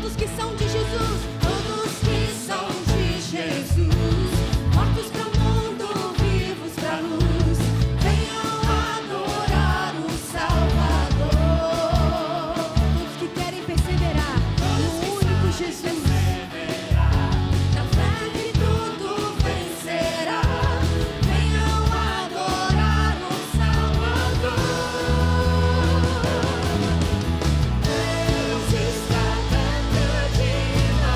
Todos que são de Jesus, todos que são de Jesus, mortos para o mundo, vivos para a luz, venham adorar o Salvador. Todos que querem perseverar no único Jesus, na fé que tudo vencerá, venham adorar o Salvador. Deus está dentro de nós.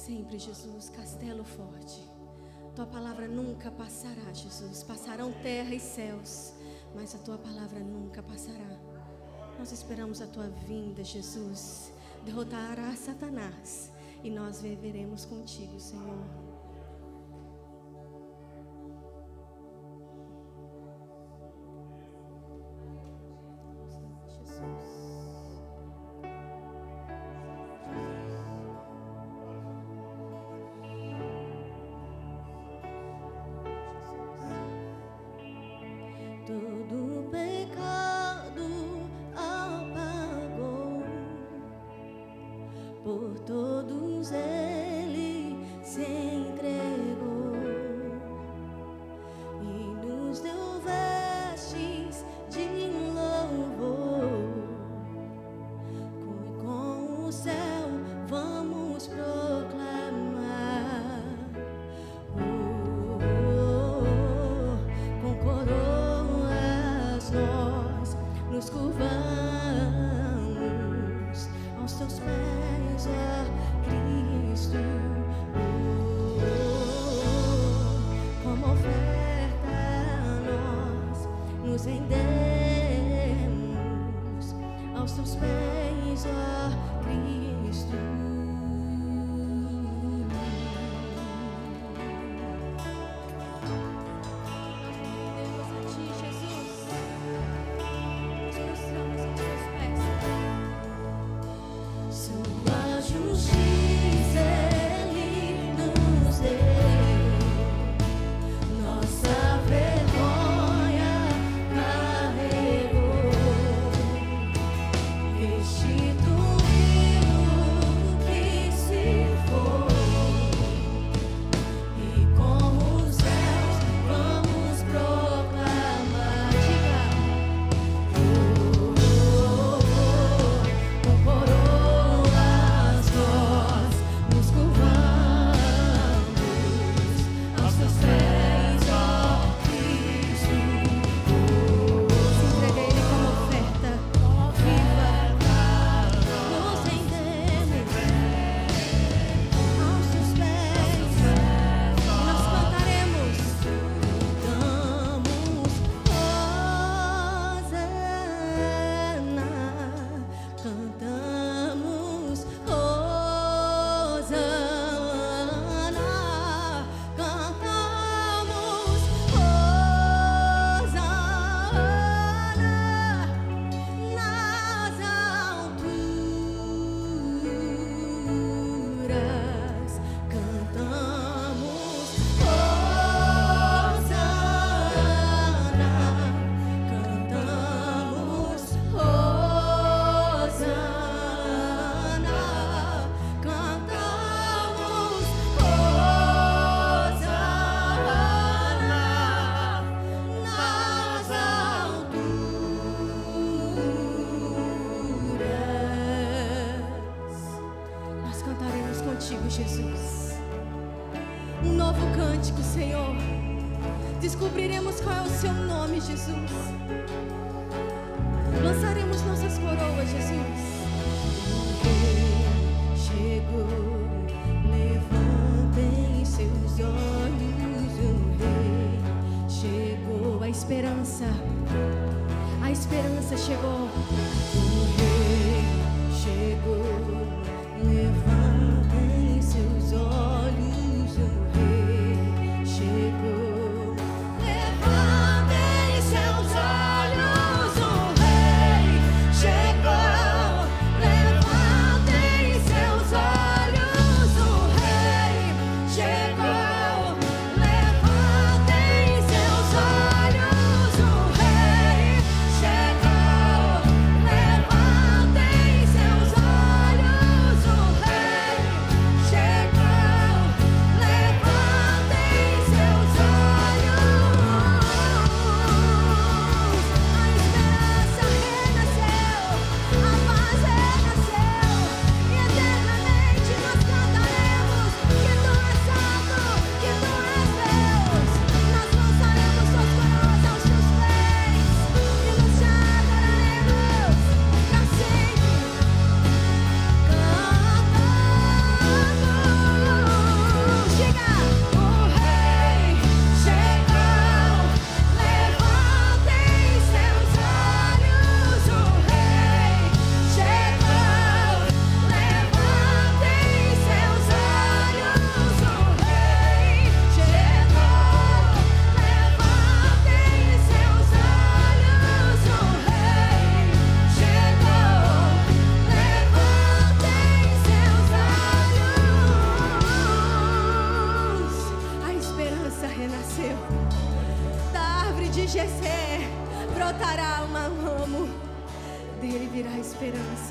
Sempre, Jesus, castelo forte. Tua palavra nunca passará, Jesus. Passarão terra e céus, mas a tua palavra nunca passará. Nós esperamos a tua vinda, Jesus. Derrotará Satanás e nós viveremos contigo, Senhor. Todo pecado apagou, por todos ele se entregou e nos deu vestes de louvor. Com o céu vamos proclamar, com coroas nós nos curvamos aos teus pés, ó Cristo. Como oferta nós nos rendemos aos teus pés, ó Cristo. Nós rendemos a ti, Jesus. Nos prostramos aos teus pés. Sua justiça ele nos deu, nossa vergonha carregou, restituiu o que se foi, e com os céus vamos proclamar. Diga, com coroas nós nos curvamos aos teus pés, ó Cristo. Se entrega a Ele como oferta viva, nos rendemos aos teus pés, e nós cantaremos, cantamos Hosana, cantamos Hosana nas alturas, cantamos Hosana, cantamos Hosana, cantamos Hosana nas alturas. Nós cantaremos contigo, Jesus, um novo cântico, Senhor. Descobriremos qual é o seu nome, Jesus. Lançaremos nossas coroas, Jesus. O Rei chegou, levantem seus olhos. O Rei chegou, a esperança chegou. O Rei chegou, levantem seus olhos. O Rei chegou, levantem seus olhos. O Rei chegou,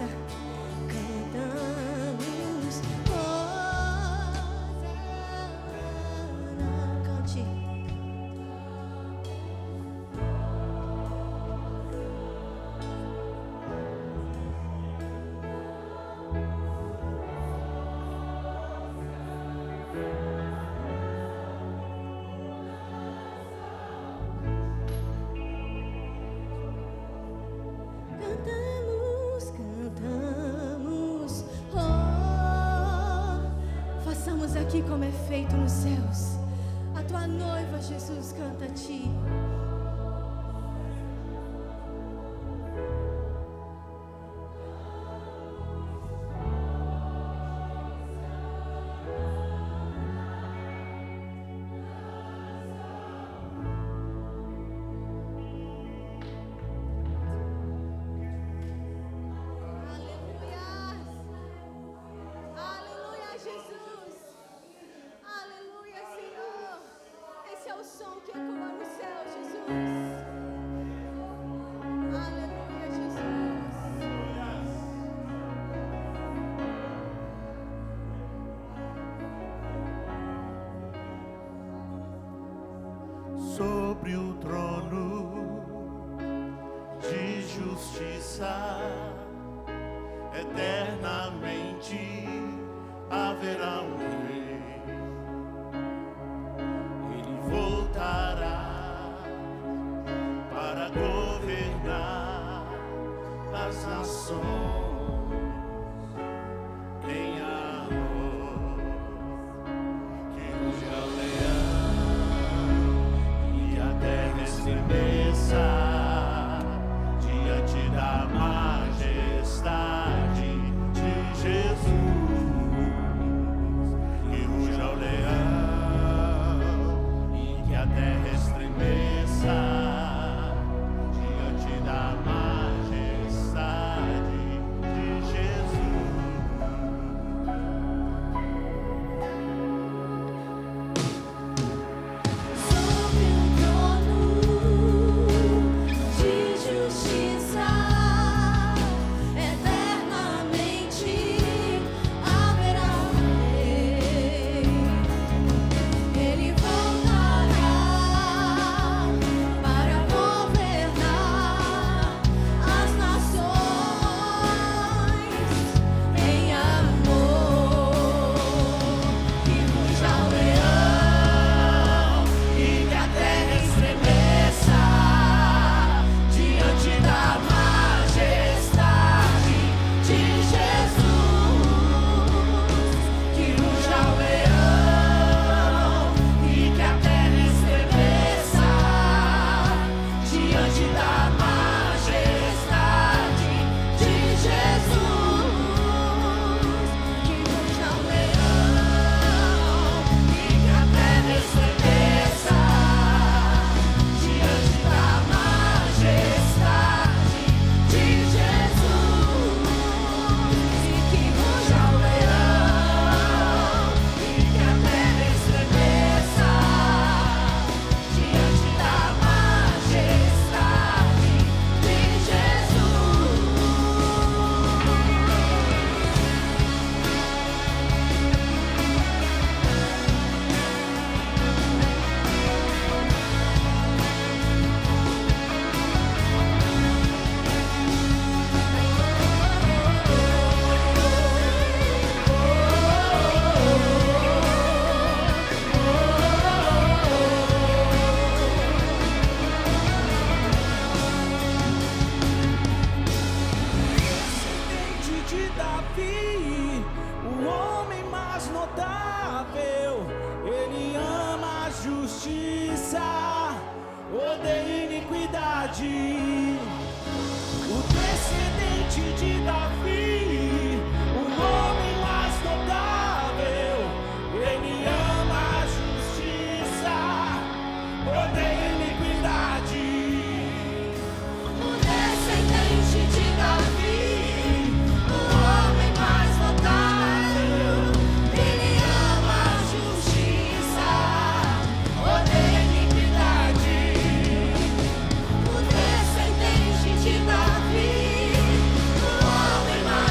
presença. Cantamos, cante. Cantamos, façamos aqui como é feito nos céus. A tua noiva, Jesus, canta a ti. Sobre o trono de justiça, eternamente haverá um rei. Ele voltará para governar as nações. Em amor, que ruge ao leão e a terra estremeça diante da majestade de Jesus. Que ruja o leão e que a terra estremeça diante da majestade de Jesus. Sobre o trono de justiça, eternamente haverá um rei. Ele voltará para governar as nações em amor. Que ruja o leão e que a terra estremeça diante da majestade de Jesus. Que ruja o leão e que a terra estremeça diante da majestade de Jesus. Que ruja o leão e que a terra estremeça diante da majestade de Jesus. E que ruja o leão e que a terra estremeça diante da majestade de Descendente de Davi, o homem mais notável, ele ama a justiça, odeia iniquidade. O descendente de Davi, o homem mais notável, ele ama a justiça, odeia iniquidade. O descendente de Davi, o homem mais notável, ele ama a justiça, odeia a iniquidade. O descendente de Davi, o homem mais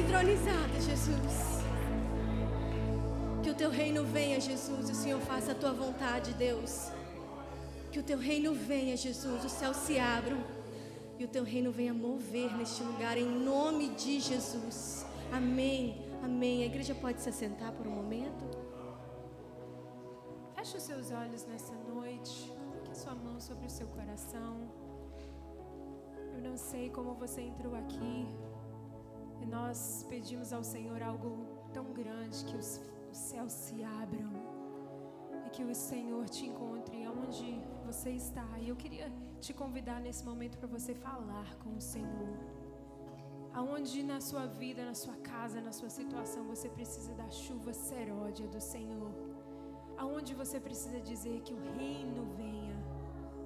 entronizada, Jesus. Que o teu reino venha, Jesus, e o Senhor faça a tua vontade, Deus. Que o teu reino venha, Jesus, os céus se abram e o teu reino venha mover neste lugar, em nome de Jesus. Amém, amém. A igreja pode se assentar por um momento? Feche os seus olhos nessa noite, coloque sua mão sobre o seu coração. Eu não sei como você entrou aqui, e nós pedimos ao Senhor algo tão grande, que os céus se abram e que o Senhor te encontre onde você está. E eu queria te convidar nesse momento para você falar com o Senhor. Aonde na sua vida, na sua casa, na sua situação você precisa da chuva seródia do Senhor. Aonde você precisa dizer que o reino venha.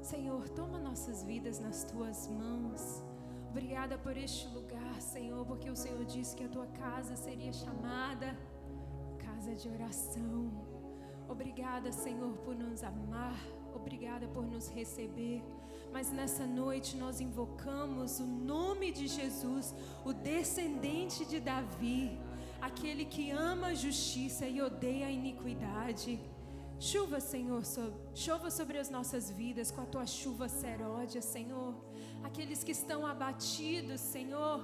Senhor, toma nossas vidas nas tuas mãos. Obrigada por este lugar, Senhor, porque o Senhor disse que a tua casa seria chamada casa de oração. Obrigada, Senhor, por nos amar. Obrigada por nos receber. Mas nessa noite nós invocamos o nome de Jesus, o descendente de Davi, aquele que ama a justiça e odeia a iniquidade. Chuva, Senhor, chova sobre as nossas vidas com a tua chuva seródia, Senhor. Aqueles que estão abatidos, Senhor,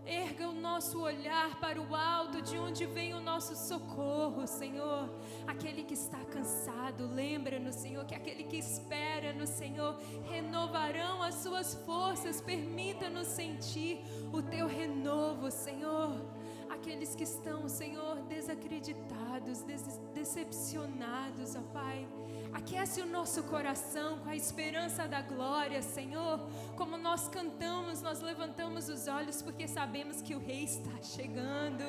erga o nosso olhar para o alto, de onde vem o nosso socorro, Senhor. Aquele que está cansado, lembra-nos, Senhor, que aquele que espera no Senhor renovarão as suas forças. Permita-nos sentir o teu renovo, Senhor. Aqueles que estão, Senhor, desacreditados, decepcionados, ó Pai, aquece o nosso coração com a esperança da glória, Senhor. Como nós cantamos, nós levantamos os olhos porque sabemos que o Rei está chegando.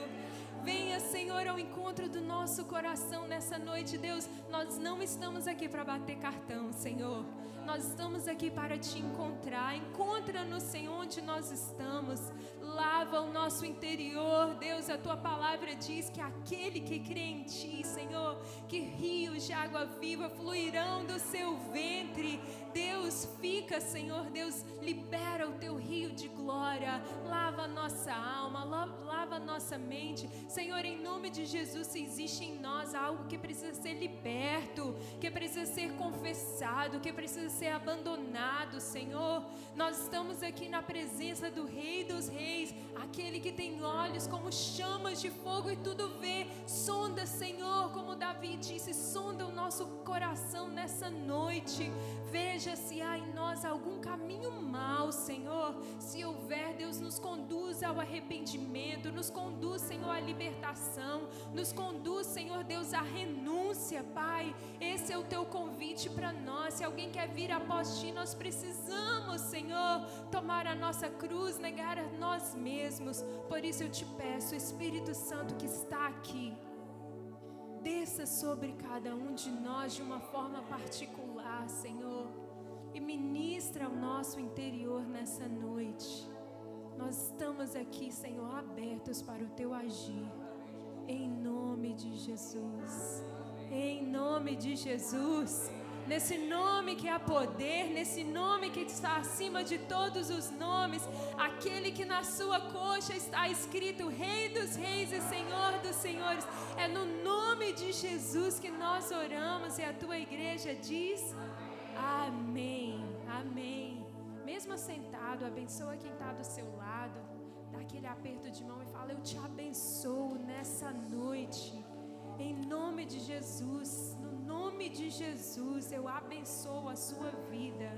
Venha, Senhor, ao encontro do nosso coração nessa noite, Deus. Nós não estamos aqui para bater cartão, Senhor. Nós estamos aqui para te encontrar. Encontra-nos, Senhor, onde nós estamos. Lava o nosso interior, Deus. A tua palavra diz que aquele que crê em ti, Senhor, que rios de água viva fluirão do seu ventre. Deus, fica, Senhor, Deus, libera o teu rio de glória. Lava a nossa alma, lava a nossa mente. Senhor, em nome de Jesus, se existe em nós algo que precisa ser liberto, que precisa ser confessado, que precisa ser abandonado, Senhor, nós estamos aqui na presença do Rei dos Reis, aquele que tem olhos como chamas de fogo e tudo vê. Sonda, Senhor, como Davi disse, sonda o nosso coração nessa noite. Veja se há em nós algum caminho mau, Senhor. Se houver, Deus, nos conduz ao arrependimento, nos conduz, Senhor, à libertação, nos conduz, Senhor Deus, à renúncia, Pai. Esse é o teu convite para nós. Se alguém quer vir após ti, nós precisamos, Senhor, tomar a nossa cruz, negar a nós mesmos. Por isso eu te peço, Espírito Santo que está aqui, desça sobre cada um de nós de uma forma particular, Senhor, e ministra ao nosso interior nessa noite. Nós estamos aqui, Senhor, abertos para o teu agir, em nome de Jesus, em nome de Jesus. Nesse nome que há poder, nesse nome que está acima de todos os nomes, aquele que na sua coxa está escrito Rei dos Reis e Senhor dos Senhores. É no nome de Jesus que nós oramos e a tua igreja diz amém, amém. Mesmo assentado, abençoa quem está do seu lado, dá aquele aperto de mão e fala: eu te abençoo nessa noite, em nome de Jesus. Em nome de Jesus, eu abençoo a sua vida,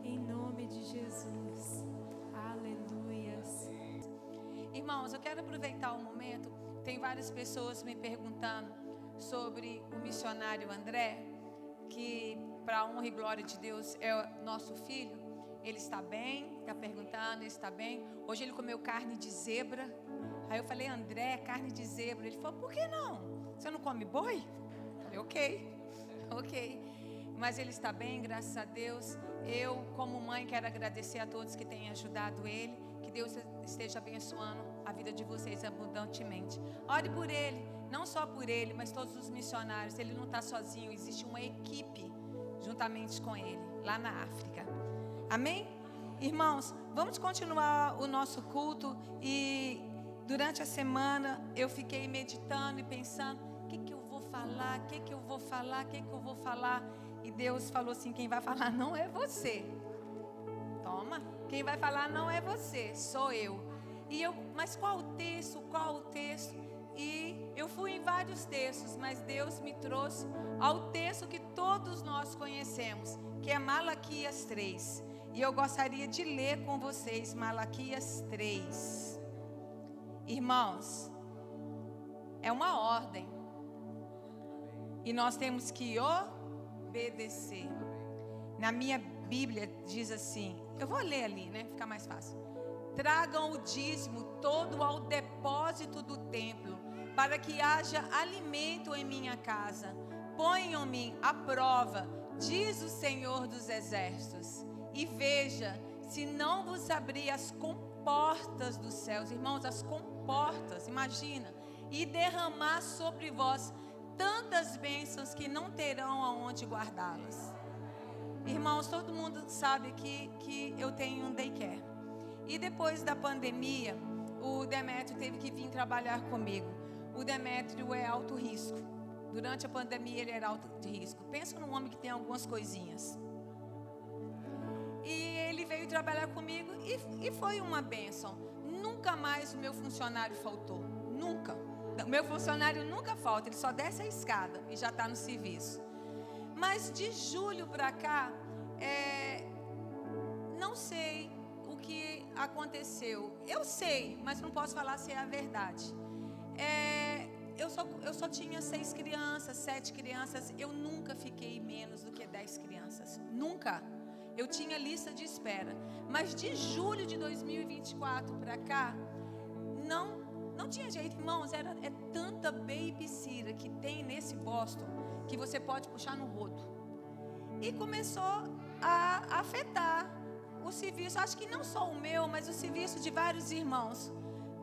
em nome de Jesus, aleluias. Irmãos, eu quero aproveitar o momento, tem várias pessoas me perguntando sobre o missionário André, que para a honra e glória de Deus é nosso filho. Ele está bem, está perguntando, ele está bem. Hoje ele comeu carne de zebra. Aí eu falei: André, carne de zebra. Ele falou: por que não? Você não come boi? Eu falei: ok, mas ele está bem, graças a Deus. Eu, como mãe, quero agradecer a todos que têm ajudado ele. Que Deus esteja abençoando a vida de vocês abundantemente. Ore por ele, não só por ele, mas todos os missionários. Ele não está sozinho, existe uma equipe juntamente com ele, lá na África. Amém? Irmãos, vamos continuar o nosso culto. E durante a semana eu fiquei meditando e pensando, o que eu vou falar, o que eu vou falar, o que eu vou falar. E Deus falou assim, quem vai falar não é você. Toma, quem vai falar não é você, sou eu. Mas qual o texto, E eu fui em vários textos, mas Deus me trouxe ao texto que todos nós conhecemos, que é Malaquias 3. E eu gostaria de ler com vocês Malaquias 3. Irmãos, é uma ordem. E nós temos que obedecer. Na minha Bíblia diz assim, eu vou ler ali, né? Fica mais fácil. Tragam o dízimo todo ao depósito do templo, para que haja alimento em minha casa. Ponham-me à prova, diz o Senhor dos Exércitos, e veja se não vos abrir as comportas dos céus. Irmãos, as comportas, imagina, e derramar sobre vós tantas bênçãos que não terão aonde guardá-las. Irmãos, todo mundo sabe aqui que eu tenho um daycare. E depois da pandemia, o Demétrio teve que vir trabalhar comigo. O Demétrio é alto risco. Durante a pandemia ele era alto risco. Pensa num homem que tem algumas coisinhas. E ele veio trabalhar comigo e foi uma bênção. Nunca mais o meu funcionário faltou. Nunca. O meu funcionário nunca falta. Ele só desce a escada e já está no serviço. Mas de julho para cá, não sei o que aconteceu. Eu sei, mas não posso falar se é a verdade. Eu só tinha 6 crianças, 7 crianças. Eu nunca fiquei menos do que 10 crianças. Nunca. Eu tinha lista de espera. Mas de julho de 2024 para cá, não tinha jeito, irmãos. É tanta babysitter que tem nesse Boston que você pode puxar no rodo. E começou a afetar o serviço. Acho que não só o meu, mas o serviço de vários irmãos.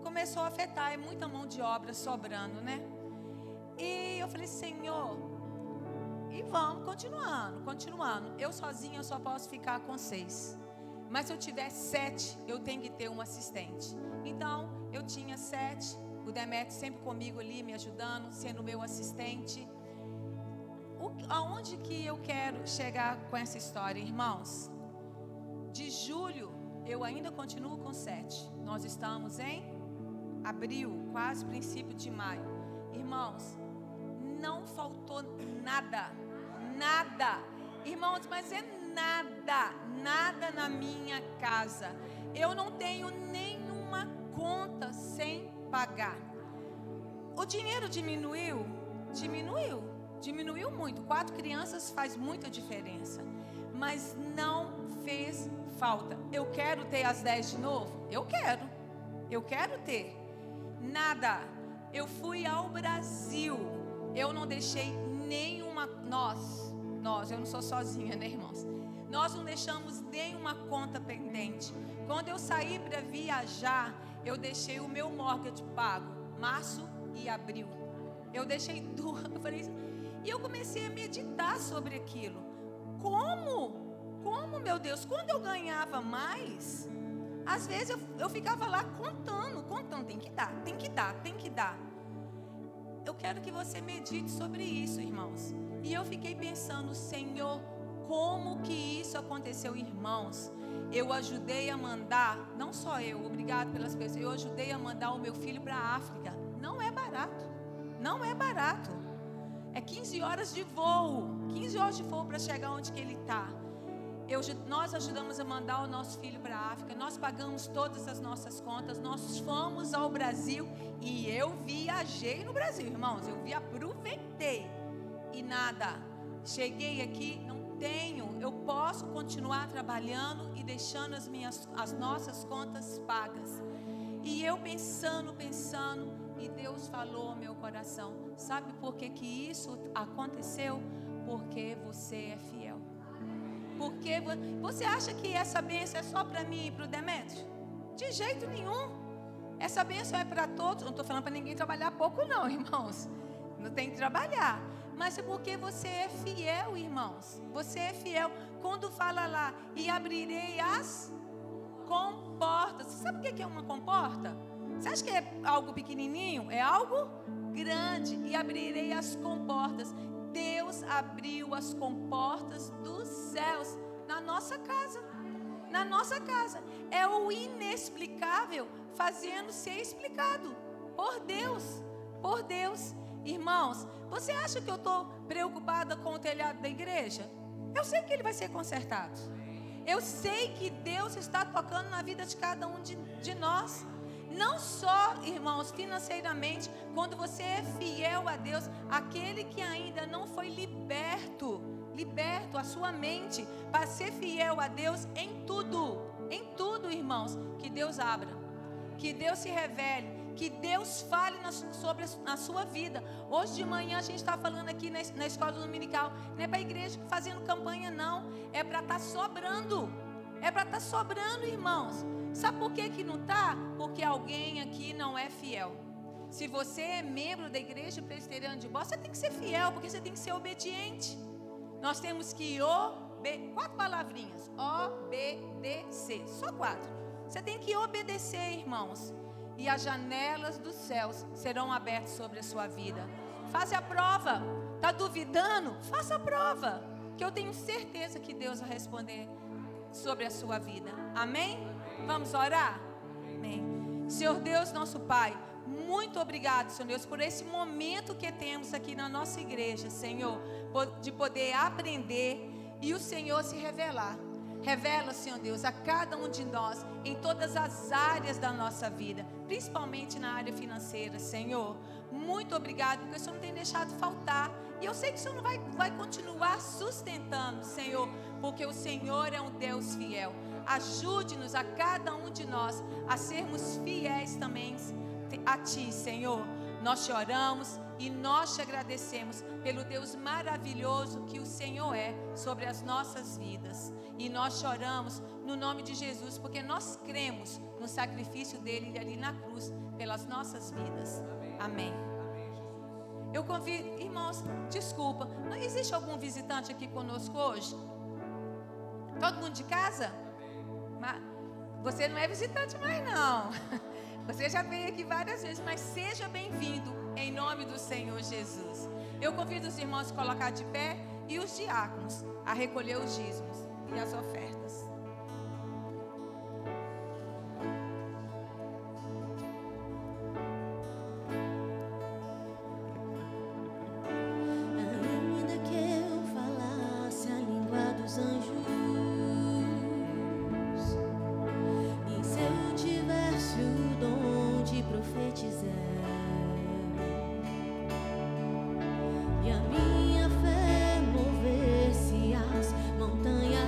Começou a afetar, é muita mão de obra sobrando, né? E eu falei, Senhor, e vamos continuando. Eu sozinha eu só posso ficar com 6. Mas se eu tiver 7, eu tenho que ter um assistente. Então, eu tinha 7, o Demétrio sempre comigo ali, me ajudando, sendo meu assistente. Aonde que eu quero chegar com essa história, irmãos? De julho, eu ainda continuo com 7. Nós estamos em abril, quase princípio de maio. Irmãos, não faltou nada. Irmãos, mas é nada na minha casa. Eu não tenho nenhuma conta sem pagar. O dinheiro diminuiu muito. 4 crianças faz muita diferença. Mas não fez falta. Eu quero ter as 10 de novo? Eu quero ter. Nada. Eu fui ao Brasil. Eu não deixei nenhuma. Nós, eu não sou sozinha, né, irmãos? Nós não deixamos nenhuma conta pendente. Quando eu saí para viajar, eu deixei o meu mortgage pago, março e abril. Eu deixei tudo. Eu falei, e eu comecei a meditar sobre aquilo. Como, meu Deus? Quando eu ganhava mais, às vezes eu ficava lá contando. Tem que dar. Eu quero que você medite sobre isso, irmãos. E eu fiquei pensando, Senhor, como que isso aconteceu, irmãos? Eu ajudei a mandar, não só eu, obrigado pelas pessoas, eu ajudei a mandar o meu filho para a África. Não é barato. É 15 horas de voo para chegar onde que ele está. Nós ajudamos a mandar o nosso filho para a África. Nós pagamos todas as nossas contas. Nós fomos ao Brasil e eu viajei no Brasil, irmãos. Aproveitei e nada. Cheguei aqui, não tenho. Eu posso continuar trabalhando e deixando as nossas contas pagas. E eu pensando, e Deus falou ao meu coração: sabe por que isso aconteceu? Porque você é fiel. Porque você acha que essa bênção é só para mim e para o Demétrio? De jeito nenhum. Essa bênção é para todos. Não estou falando para ninguém trabalhar pouco não, irmãos. Não tem que trabalhar. Mas é porque você é fiel, irmãos. Você é fiel. Quando fala lá, e abrirei as comportas. Você sabe o que é uma comporta? Você acha que é algo pequenininho? É algo grande. E abrirei as comportas. Deus abriu as comportas dos céus na nossa casa. Na nossa casa. É o inexplicável fazendo ser explicado por Deus. Por Deus. Irmãos, você acha que eu estou preocupada com o telhado da igreja? Eu sei que ele vai ser consertado. Eu sei que Deus está tocando na vida de cada um de nós. Não só, irmãos, financeiramente, quando você é fiel a Deus, aquele que ainda não foi liberto a sua mente para ser fiel a Deus em tudo, irmãos, que Deus abra, que Deus se revele, que Deus fale sobre a sua vida. Hoje de manhã a gente está falando aqui na escola dominical, não é para a igreja fazendo campanha não, é para estar sobrando, irmãos. Sabe por que não está? Porque alguém aqui não é fiel. Se você é membro da igreja presbiteriana de Boston, você tem que ser fiel, porque você tem que ser obediente. Nós temos que 4 palavrinhas, obedecer, só 4. Você tem que obedecer, irmãos. E as janelas dos céus serão abertas sobre a sua vida. Faça a prova. Está duvidando? Faça a prova. Que eu tenho certeza que Deus vai responder sobre a sua vida. Amém? Vamos orar? Amém. Senhor Deus, nosso Pai, muito obrigado, Senhor Deus, por esse momento que temos aqui na nossa igreja, Senhor, de poder aprender e o Senhor se revelar. Revela, Senhor Deus, a cada um de nós, em todas as áreas da nossa vida, principalmente na área financeira, Senhor. Muito obrigado, porque o Senhor não tem deixado faltar. E eu sei que o Senhor vai continuar sustentando, Senhor, porque o Senhor é um Deus fiel. Ajude-nos a cada um de nós a sermos fiéis também a Ti, Senhor. Nós te oramos e nós te agradecemos pelo Deus maravilhoso que o Senhor é sobre as nossas vidas. E nós choramos no nome de Jesus, porque nós cremos no sacrifício dele ali na cruz pelas nossas vidas. Amém. Eu convido, irmãos, desculpa, não existe algum visitante aqui conosco hoje? Todo mundo de casa? Você não é visitante mais não. Você já veio aqui várias vezes, mas seja bem-vindo em nome do Senhor Jesus. Eu convido os irmãos a colocar de pé e os diáconos a recolher os dízimos e as ofertas. Ainda que eu falasse a língua dos anjos, e se eu tivesse o dom de profetizar, e a minha fé movesse as montanhas,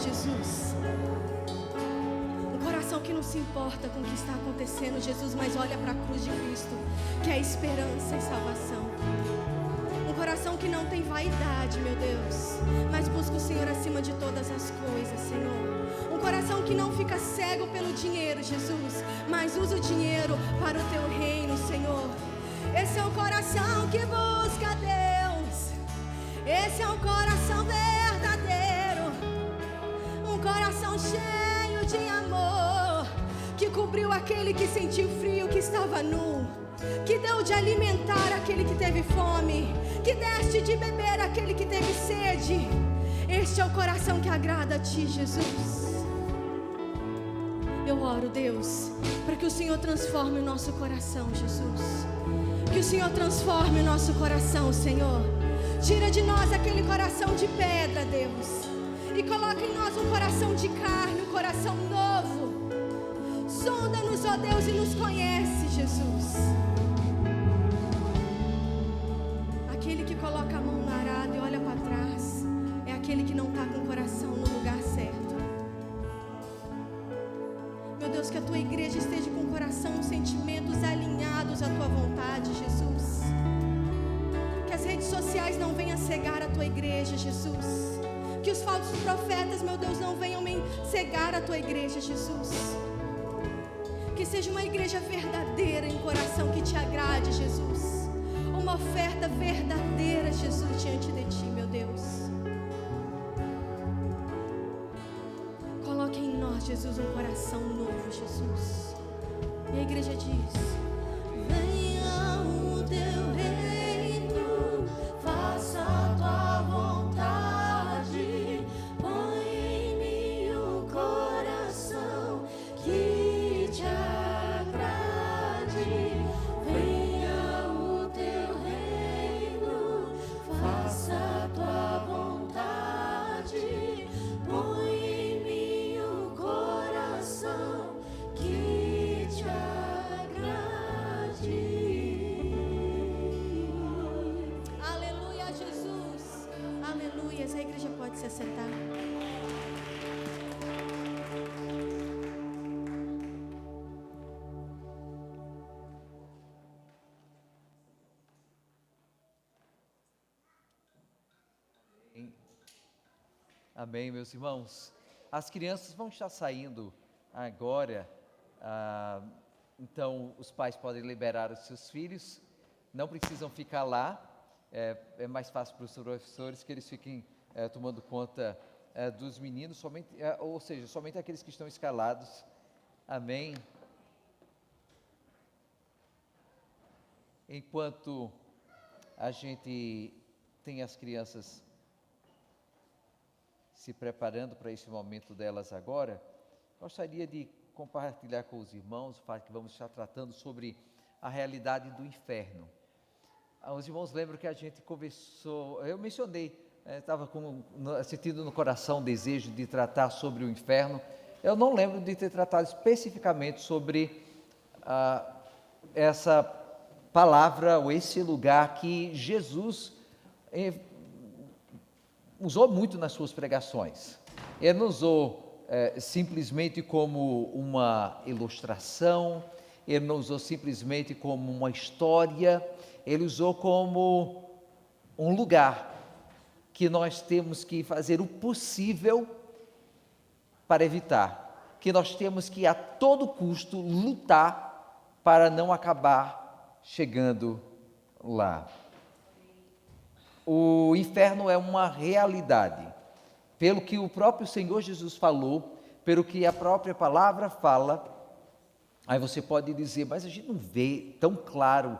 Jesus. Um coração que não se importa com o que está acontecendo, Jesus, mas olha para a cruz de Cristo, que é esperança e salvação. Um coração que não tem vaidade, meu Deus, mas busca o Senhor acima de todas as coisas, Senhor. Um coração que não fica cego pelo dinheiro, Jesus, mas usa o dinheiro para o teu reino, Senhor. Esse é o coração que busca Deus. Esse é um coração verdadeiro. Um coração cheio de amor, que cobriu aquele que sentiu frio, que estava nu, que deu de alimentar aquele que teve fome, que deste de beber aquele que teve sede. Este é o coração que agrada a Ti, Jesus. Eu oro, Deus, para que o Senhor transforme o nosso coração, Jesus. Que o Senhor transforme o nosso coração, Senhor. Tira de nós aquele coração de pedra, Deus, e coloca em nós um coração de carne, um coração novo. Sonda-nos, ó Deus, e nos conhece, Jesus. Aquele que coloca a mão no arado e olha para trás é aquele que não está com o coração no lugar certo. Meu Deus, que a Tua igreja esteja com o coração, os sentimentos alinhados à Tua vontade, Jesus. Que as redes sociais não venham cegar a Tua igreja, Jesus. Que os falsos profetas, meu Deus, não venham cegar a Tua igreja, Jesus. Que seja uma igreja verdadeira em coração que Te agrade, Jesus. Uma oferta verdadeira, Jesus, diante de Ti, meu Deus. Coloque em nós, Jesus, um coração novo, Jesus. E a igreja diz: venha o Teu reino, faça a Tua vontade, põe em mim um coração que Te agrade. Venha o Teu reino, faça a Tua vontade, põe em mim um coração que Te agrade. Aleluia, Jesus. Aleluia. A igreja pode se assentar. Amém, meus irmãos. As crianças vão estar saindo agora, então os pais podem liberar os seus filhos, não precisam ficar lá, é mais fácil para os professores que eles fiquem tomando conta dos meninos, somente aqueles que estão escalados. Amém. Enquanto a gente tem as crianças se preparando para esse momento delas agora, gostaria de compartilhar com os irmãos o fato que vamos estar tratando sobre a realidade do inferno. Os irmãos lembram que a gente conversou, eu mencionei, estava sentindo no coração o desejo de tratar sobre o inferno. Eu não lembro de ter tratado especificamente sobre essa palavra ou esse lugar que Jesus usou muito nas suas pregações. Ele não usou simplesmente como uma ilustração, ele não usou simplesmente como uma história, ele usou como um lugar que nós temos que fazer o possível para evitar, que nós temos que a todo custo lutar para não acabar chegando lá. O inferno é uma realidade, pelo que o próprio Senhor Jesus falou, pelo que a própria palavra fala. Aí você pode dizer, mas a gente não vê tão claro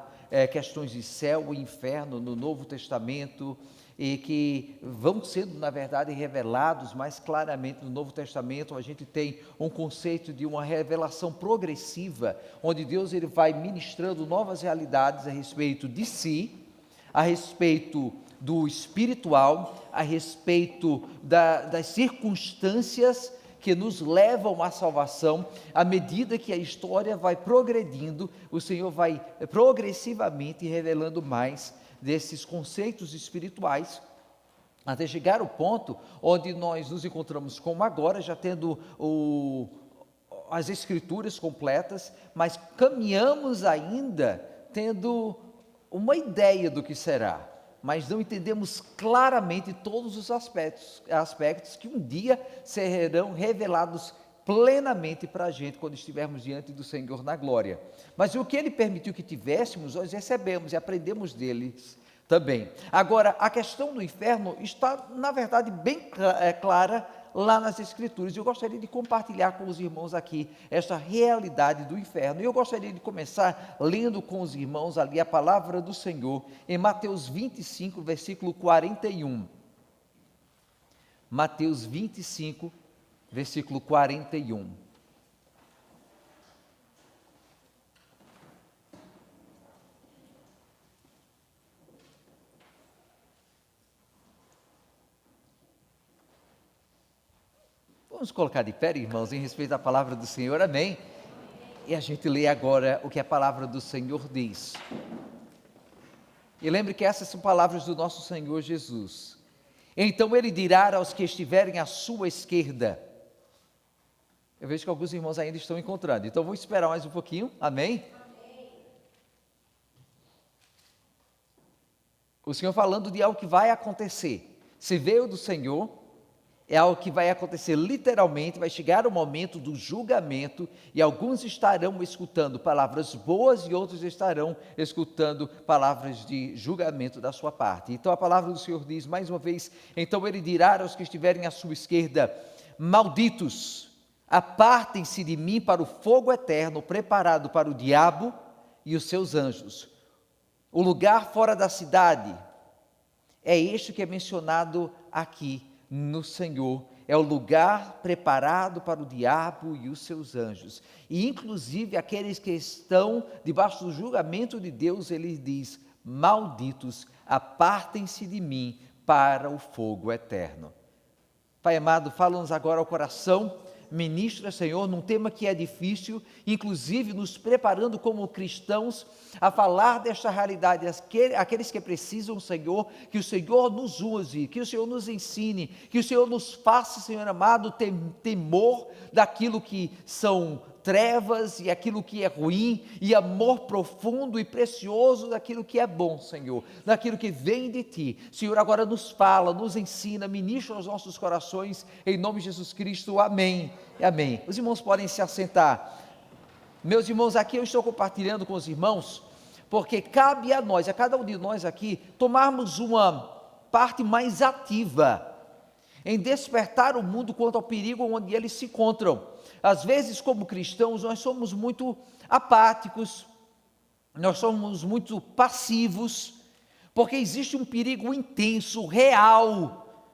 questões de céu e inferno no Novo Testamento, e que vão sendo, na verdade, revelados mais claramente no Novo Testamento. A gente tem um conceito de uma revelação progressiva, onde Deus ele vai ministrando novas realidades a respeito de si, a respeito do espiritual, a respeito das circunstâncias que nos levam à salvação. À medida que a história vai progredindo, o Senhor vai progressivamente revelando mais desses conceitos espirituais, até chegar ao ponto onde nós nos encontramos como agora, já tendo as escrituras completas, mas caminhamos ainda tendo uma ideia do que será, mas não entendemos claramente todos os aspectos que um dia serão revelados plenamente para a gente quando estivermos diante do Senhor na glória. Mas o que Ele permitiu que tivéssemos, nós recebemos e aprendemos deles também. Agora, a questão do inferno está, na verdade, bem clara lá nas Escrituras. Eu gostaria de compartilhar com os irmãos aqui esta realidade do inferno. E eu gostaria de começar lendo com os irmãos ali a palavra do Senhor em Mateus 25, versículo 41. Mateus 25, versículo 41. Vamos colocar de pé, irmãos, em respeito à palavra do Senhor, amém? E a gente lê agora o que a palavra do Senhor diz. E lembre que essas são palavras do nosso Senhor Jesus. Então Ele dirá aos que estiverem à sua esquerda. Eu vejo que alguns irmãos ainda estão encontrando, então vou esperar mais um pouquinho, amém? O Senhor falando de algo que vai acontecer. Se veio do Senhor, é algo que vai acontecer literalmente, vai chegar o momento do julgamento e alguns estarão escutando palavras boas e outros estarão escutando palavras de julgamento da sua parte. Então a palavra do Senhor diz mais uma vez, então Ele dirá aos que estiverem à sua esquerda, malditos, apartem-se de mim para o fogo eterno preparado para o diabo e os seus anjos. O lugar fora da cidade é este que é mencionado aqui no Senhor, é o lugar preparado para o diabo e os seus anjos, e inclusive aqueles que estão debaixo do julgamento de Deus, Ele diz, malditos, apartem-se de mim para o fogo eterno. Pai amado, fala-nos agora ao coração, ministra, Senhor, num tema que é difícil, inclusive nos preparando como cristãos a falar desta realidade, aqueles que precisam, Senhor, que o Senhor nos use, que o Senhor nos ensine, que o Senhor nos faça, Senhor amado, temor daquilo que são trevas e aquilo que é ruim, e amor profundo e precioso daquilo que é bom, Senhor, daquilo que vem de Ti. Senhor, agora nos fala, nos ensina, ministra aos nossos corações, em nome de Jesus Cristo, amém e amém. Os irmãos podem se assentar. Meus irmãos, aqui eu estou compartilhando com os irmãos, porque cabe a nós, a cada um de nós aqui, tomarmos uma parte mais ativa em despertar o mundo quanto ao perigo onde eles se encontram. Às vezes, como cristãos, nós somos muito apáticos, nós somos muito passivos, porque existe um perigo intenso, real,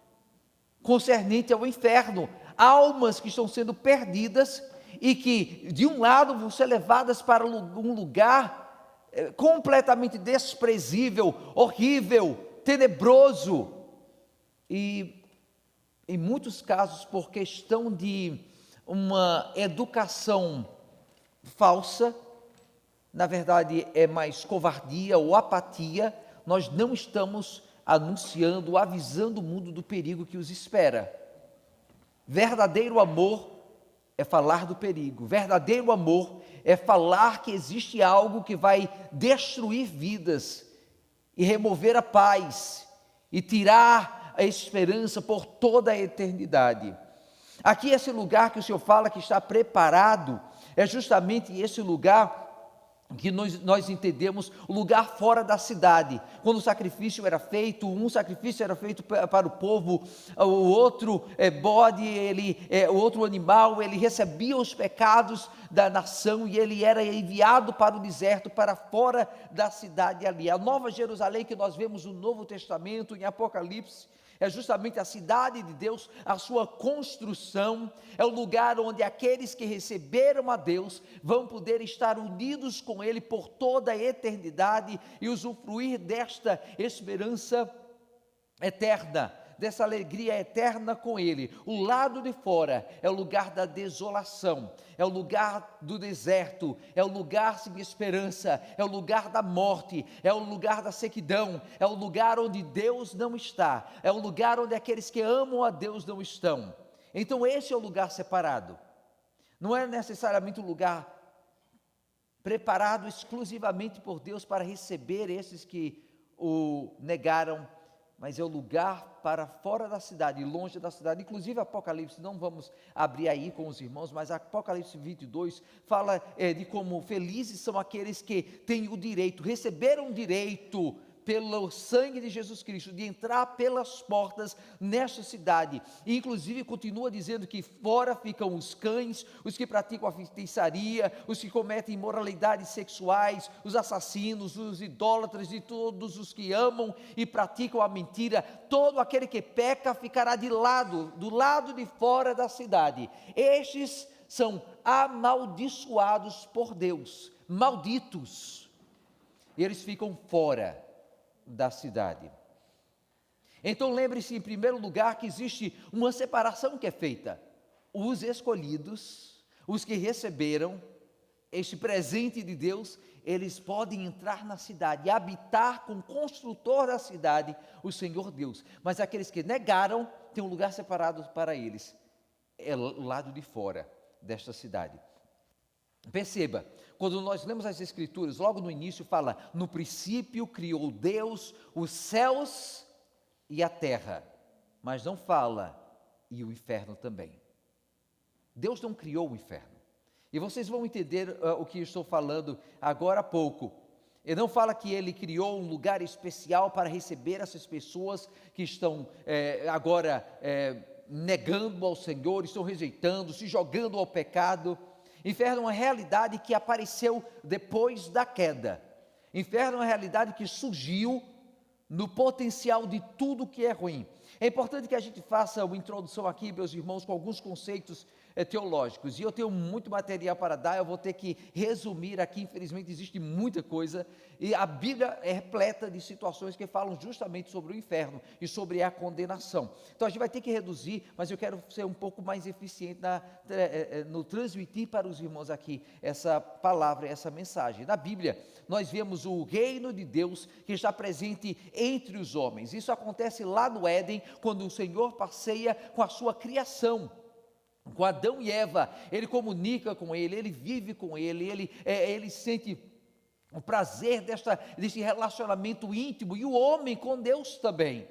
concernente ao inferno. Almas que estão sendo perdidas e que, de um lado, vão ser levadas para um lugar completamente desprezível, horrível, tenebroso. E, em muitos casos, por questão de uma educação falsa, na verdade é mais covardia ou apatia, nós não estamos anunciando, avisando o mundo do perigo que os espera. Verdadeiro amor é falar do perigo, verdadeiro amor é falar que existe algo que vai destruir vidas e remover a paz e tirar a esperança por toda a eternidade. Aqui esse lugar que o Senhor fala que está preparado, é justamente esse lugar que nós entendemos, o lugar fora da cidade. Quando o sacrifício era feito, um sacrifício era feito para o povo, o outro bode, o outro animal, ele recebia os pecados da nação e ele era enviado para o deserto, para fora da cidade ali. A Nova Jerusalém que nós vemos no Novo Testamento, em Apocalipse, é justamente a cidade de Deus, a sua construção, é o lugar onde aqueles que receberam a Deus vão poder estar unidos com Ele por toda a eternidade e usufruir desta esperança eterna. dessa alegria eterna com Ele. O lado de fora é o lugar da desolação, é o lugar do deserto, é o lugar sem esperança, é o lugar da morte, é o lugar da sequidão, é o lugar onde Deus não está, é o lugar onde aqueles que amam a Deus não estão. Então esse é o lugar separado. Não é necessariamente um lugar preparado exclusivamente por Deus para receber esses que o negaram, mas é o lugar para fora da cidade, longe da cidade. Inclusive Apocalipse, não vamos abrir aí com os irmãos, mas Apocalipse 22 fala de como felizes são aqueles que têm o direito, receberam o direito pelo sangue de Jesus Cristo, de entrar pelas portas nesta cidade. E inclusive continua dizendo que fora ficam os cães, os que praticam a feitiçaria, os que cometem imoralidades sexuais, os assassinos, os idólatras, e todos os que amam e praticam a mentira. Todo aquele que peca ficará do lado de fora da cidade. Estes são amaldiçoados por Deus, malditos. E eles ficam fora da cidade. Então lembre-se, em primeiro lugar, que existe uma separação que é feita. Os escolhidos, os que receberam este presente de Deus, eles podem entrar na cidade e habitar com o construtor da cidade, o Senhor Deus. Mas aqueles que negaram, tem um lugar separado para eles, é o lado de fora desta cidade. Perceba, quando nós lemos as Escrituras, logo no início fala: no princípio criou Deus os céus e a terra, mas não fala e o inferno também. Deus não criou o inferno, e vocês vão entender o que eu estou falando agora há pouco. Ele não fala que ele criou um lugar especial para receber essas pessoas que estão agora negando ao Senhor, estão rejeitando, se jogando ao pecado. Inferno é uma realidade que apareceu depois da queda. Inferno é uma realidade que surgiu no potencial de tudo que é ruim. É importante que a gente faça uma introdução aqui, meus irmãos, com alguns conceitos teológicos, e eu tenho muito material para dar, eu vou ter que resumir aqui. Infelizmente existe muita coisa, e a Bíblia é repleta de situações que falam justamente sobre o inferno e sobre a condenação. Então a gente vai ter que reduzir, mas eu quero ser um pouco mais eficiente no transmitir para os irmãos aqui essa palavra, essa mensagem. Na Bíblia nós vemos o reino de Deus que está presente entre os homens. Isso acontece lá no Éden, quando o Senhor passeia com a sua criação, com Adão e Eva. Ele comunica com ele vive com ele sente o prazer desse relacionamento íntimo, e o homem com Deus também.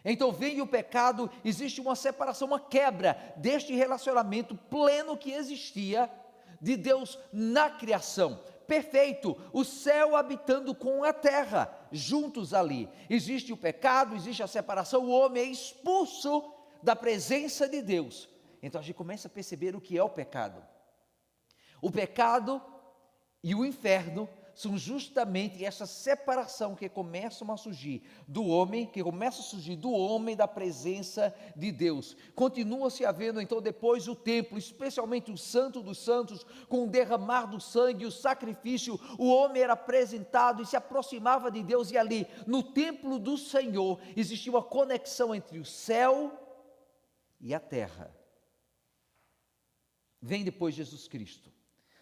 Então vem o pecado, existe uma separação, uma quebra deste relacionamento pleno que existia de Deus na criação. Perfeito, o céu habitando com a terra, juntos ali. Existe o pecado, existe a separação, o homem é expulso da presença de Deus. Então a gente começa a perceber o que é o pecado. O pecado e o inferno são justamente essa separação que começa a surgir do homem, da presença de Deus. Continua-se havendo então depois o templo, especialmente o Santo dos Santos, com o derramar do sangue, o sacrifício. O homem era apresentado e se aproximava de Deus, e ali no templo do Senhor existia uma conexão entre o céu e a terra. Vem depois Jesus Cristo,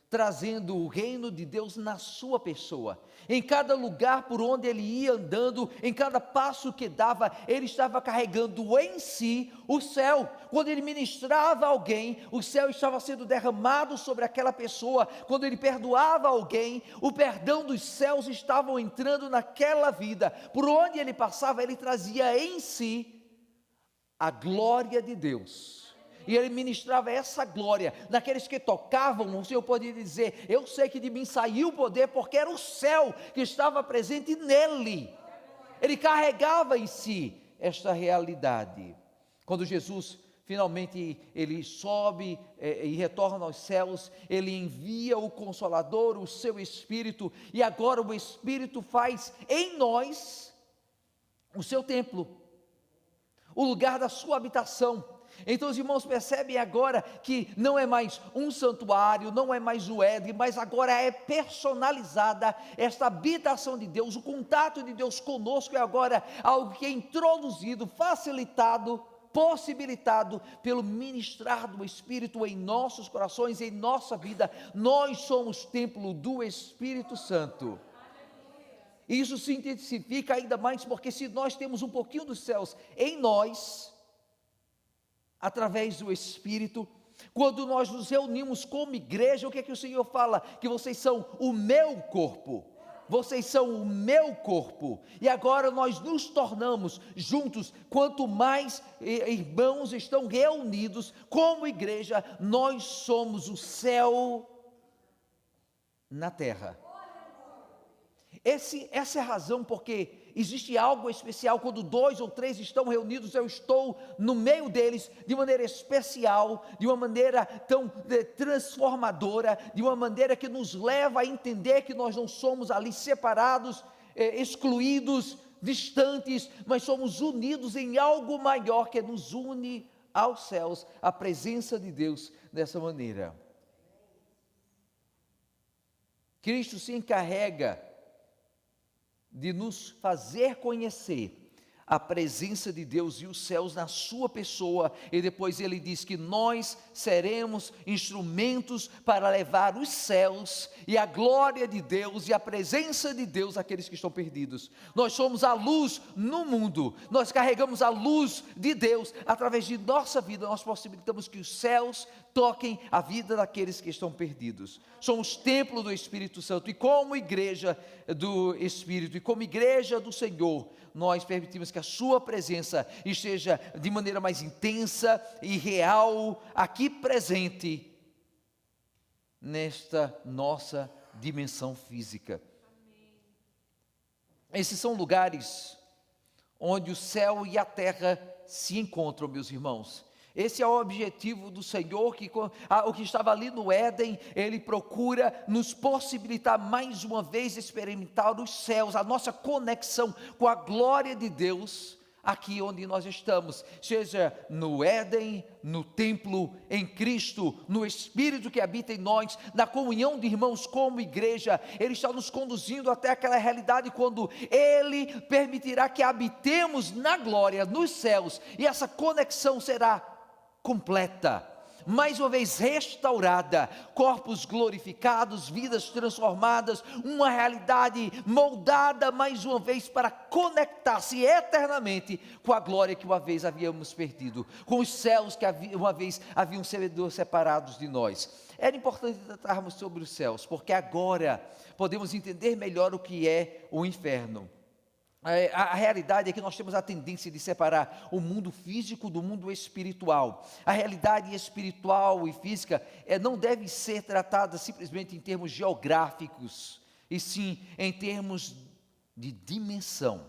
trazendo o reino de Deus na sua pessoa. Em cada lugar por onde ele ia andando, em cada passo que dava, ele estava carregando em si o céu. Quando ele ministrava alguém, o céu estava sendo derramado sobre aquela pessoa. Quando ele perdoava alguém, o perdão dos céus estavam entrando naquela vida. Por onde ele passava, ele trazia em si a glória de Deus. E ele ministrava essa glória naqueles que tocavam. O Senhor podia dizer: eu sei que de mim saiu o poder, porque era o céu que estava presente nele. Ele carregava em si esta realidade. Quando Jesus finalmente ele sobe e retorna aos céus, ele envia o Consolador, o seu Espírito, e agora o Espírito faz em nós o seu templo, o lugar da sua habitação. Então os irmãos percebem agora que não é mais um santuário, não é mais o Éden, mas agora é personalizada esta habitação de Deus, o contato de Deus conosco é agora algo que é introduzido, facilitado, possibilitado pelo ministrar do Espírito em nossos corações, em nossa vida. Nós somos templo do Espírito Santo. Isso se intensifica ainda mais porque se nós temos um pouquinho dos céus em nós, através do Espírito, quando nós nos reunimos como igreja, o que é que o Senhor fala? Que vocês são o meu corpo, vocês são o meu corpo, e agora nós nos tornamos juntos, quanto mais irmãos estão reunidos como igreja, nós somos o céu na terra. Essa é a razão porque existe algo especial, quando 2 ou 3 estão reunidos, eu estou no meio deles, de maneira especial, de uma maneira tão transformadora, de uma maneira que nos leva a entender que nós não somos ali separados, excluídos, distantes, mas somos unidos em algo maior que nos une aos céus, a presença de Deus dessa maneira. Cristo se encarrega de nos fazer conhecer a presença de Deus e os céus na sua pessoa, e depois ele diz que nós seremos instrumentos para levar os céus e a glória de Deus e a presença de Deus àqueles que estão perdidos. Nós somos a luz no mundo, nós carregamos a luz de Deus, através de nossa vida nós possibilitamos que os céus toquem a vida daqueles que estão perdidos. Somos templo do Espírito Santo, e como igreja do Espírito, e como igreja do Senhor, nós permitimos que a sua presença esteja de maneira mais intensa e real, aqui presente, nesta nossa dimensão física. Esses são lugares onde o céu e a terra se encontram, meus irmãos. Esse é o objetivo do Senhor, o que estava ali no Éden, Ele procura nos possibilitar mais uma vez experimentar os céus, a nossa conexão com a glória de Deus, aqui onde nós estamos, seja no Éden, no templo, em Cristo, no Espírito que habita em nós, na comunhão de irmãos como igreja. Ele está nos conduzindo até aquela realidade quando Ele permitirá que habitemos na glória, nos céus, e essa conexão será completa, mais uma vez restaurada, corpos glorificados, vidas transformadas, uma realidade moldada mais uma vez para conectar-se eternamente com a glória que uma vez havíamos perdido, com os céus que uma vez haviam sido separados de nós. Era importante tratarmos sobre os céus, porque agora podemos entender melhor o que é o inferno. A realidade é que nós temos a tendência de separar o mundo físico do mundo espiritual. A realidade espiritual e física não deve ser tratada simplesmente em termos geográficos, e sim em termos de dimensão.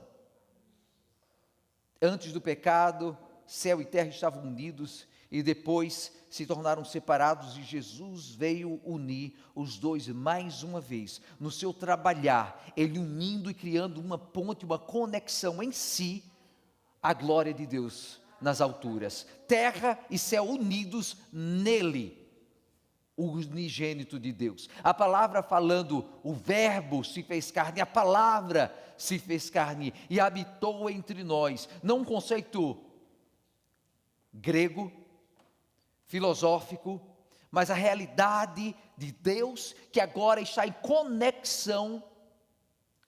Antes do pecado, céu e terra estavam unidos, e depois se tornaram separados, e Jesus veio unir os dois mais uma vez, no seu trabalhar, Ele unindo e criando uma ponte, uma conexão em si, a glória de Deus nas alturas, terra e céu unidos nele, o unigênito de Deus. A palavra falando, o verbo se fez carne, a palavra se fez carne e habitou entre nós. Não um conceito grego, filosófico, mas a realidade de Deus que agora está em conexão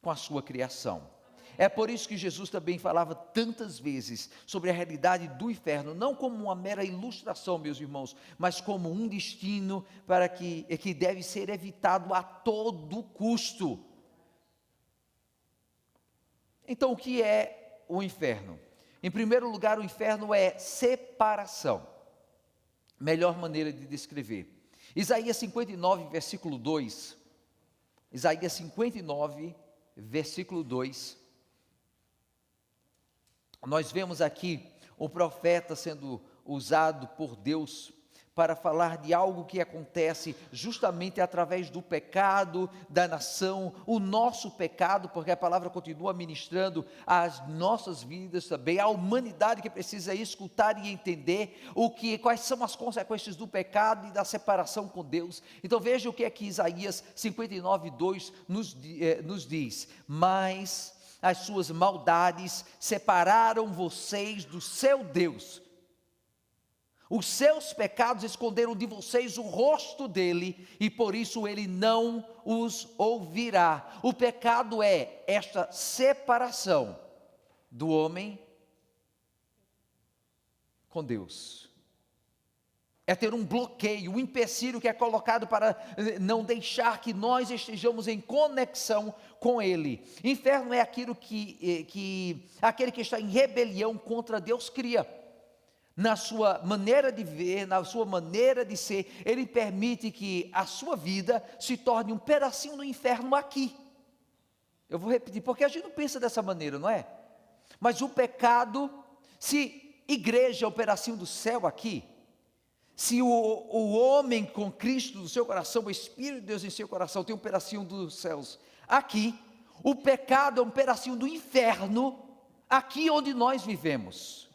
com a sua criação. É por isso que Jesus também falava tantas vezes sobre a realidade do inferno, não como uma mera ilustração, meus irmãos, mas como um destino para que deve ser evitado a todo custo. Então, o que é o inferno? Em primeiro lugar, o inferno é separação. Melhor maneira de descrever. Isaías 59, versículo 2. Isaías 59, versículo 2. Nós vemos aqui o profeta sendo usado por Deus para falar de algo que acontece justamente através do pecado da nação, o nosso pecado, porque a palavra continua ministrando às nossas vidas também, a humanidade que precisa escutar e entender quais são as consequências do pecado e da separação com Deus. Então veja o que é que Isaías 59:2 nos diz: mas as suas maldades separaram vocês do seu Deus. Os seus pecados esconderam de vocês o rosto dele, e por isso ele não os ouvirá. O pecado é esta separação do homem com Deus. É ter um bloqueio, um empecilho que é colocado para não deixar que nós estejamos em conexão com ele. Inferno é aquilo aquele que está em rebelião contra Deus cria. Na sua maneira de ver, na sua maneira de ser, ele permite que a sua vida se torne um pedacinho do inferno aqui. Eu vou repetir, porque a gente não pensa dessa maneira, não é? Mas o pecado, se igreja é um pedacinho do céu aqui, se o homem com Cristo no seu coração, o Espírito de Deus em seu coração tem um pedacinho dos céus aqui, o pecado é um pedacinho do inferno aqui onde nós vivemos.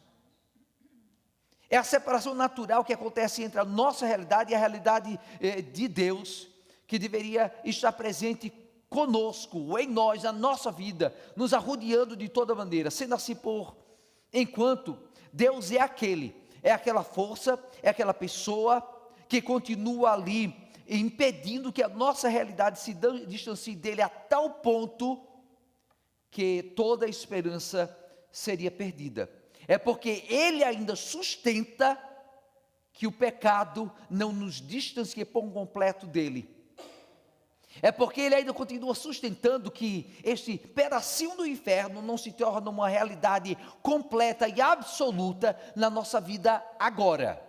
É a separação natural que acontece entre a nossa realidade e a realidade de Deus, que deveria estar presente conosco, em nós, na nossa vida, nos arrodeando de toda maneira, sendo assim enquanto Deus é aquela força, é aquela pessoa que continua ali, impedindo que a nossa realidade se distancie dele a tal ponto que toda a esperança seria perdida. É porque ele ainda sustenta que o pecado não nos distancie por completo dele. É porque ele ainda continua sustentando que este pedacinho do inferno não se torna uma realidade completa e absoluta na nossa vida agora.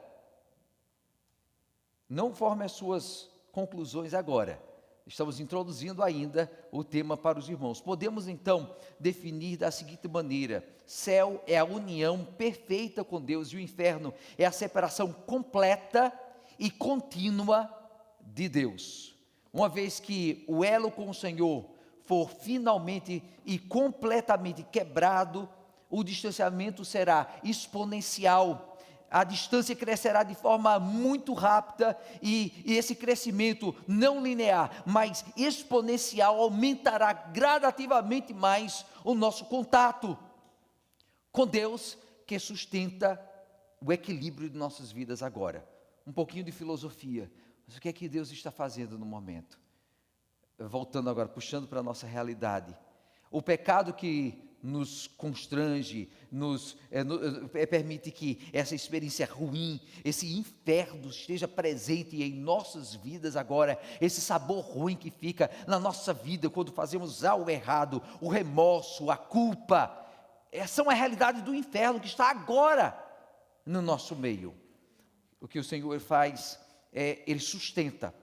Não forme as suas conclusões agora. Estamos introduzindo ainda o tema para os irmãos. Podemos então definir da seguinte maneira: céu é a união perfeita com Deus e o inferno é a separação completa e contínua de Deus. Uma vez que o elo com o Senhor for finalmente e completamente quebrado, o distanciamento será exponencial. A distância crescerá de forma muito rápida e esse crescimento não linear, mas exponencial, aumentará gradativamente mais o nosso contato com Deus, que sustenta o equilíbrio de nossas vidas agora. Um pouquinho de filosofia, mas o que é que Deus está fazendo no momento? Voltando agora, puxando para a nossa realidade. O pecado que nos constrange, permite que essa experiência ruim, esse inferno esteja presente em nossas vidas agora, esse sabor ruim que fica na nossa vida quando fazemos algo errado, o remorso, a culpa, são a realidade do inferno que está agora no nosso meio. O que o Senhor faz Ele sustenta.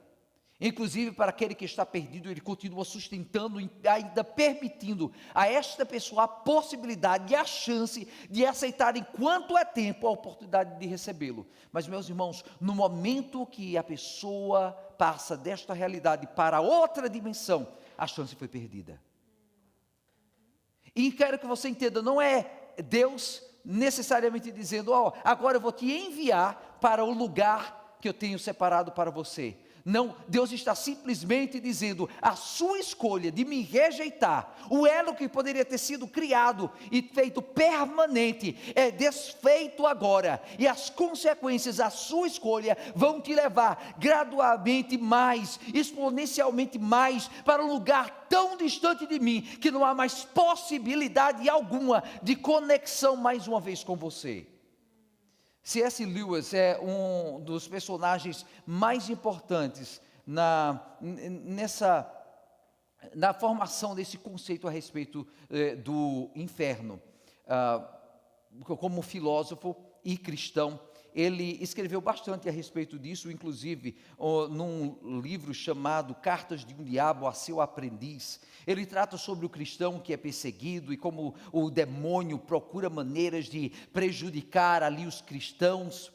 Inclusive para aquele que está perdido, Ele continua sustentando, ainda permitindo a esta pessoa a possibilidade e a chance de aceitar, enquanto é tempo, a oportunidade de recebê-lo. Mas, meus irmãos, no momento que a pessoa passa desta realidade para outra dimensão, a chance foi perdida. E quero que você entenda, não é Deus necessariamente dizendo: agora eu vou te enviar para o lugar que eu tenho separado para você. Não, Deus está simplesmente dizendo: a sua escolha de me rejeitar, o elo que poderia ter sido criado e feito permanente, é desfeito agora, e as consequências da sua escolha vão te levar gradualmente mais, exponencialmente mais, para um lugar tão distante de mim, que não há mais possibilidade alguma de conexão mais uma vez com você. C.S. Lewis é um dos personagens mais importantes na formação desse conceito a respeito do inferno. Como filósofo e cristão, ele escreveu bastante a respeito disso, inclusive num livro chamado Cartas de um Diabo a Seu Aprendiz. Ele trata sobre o cristão que é perseguido e como o demônio procura maneiras de prejudicar ali os cristãos.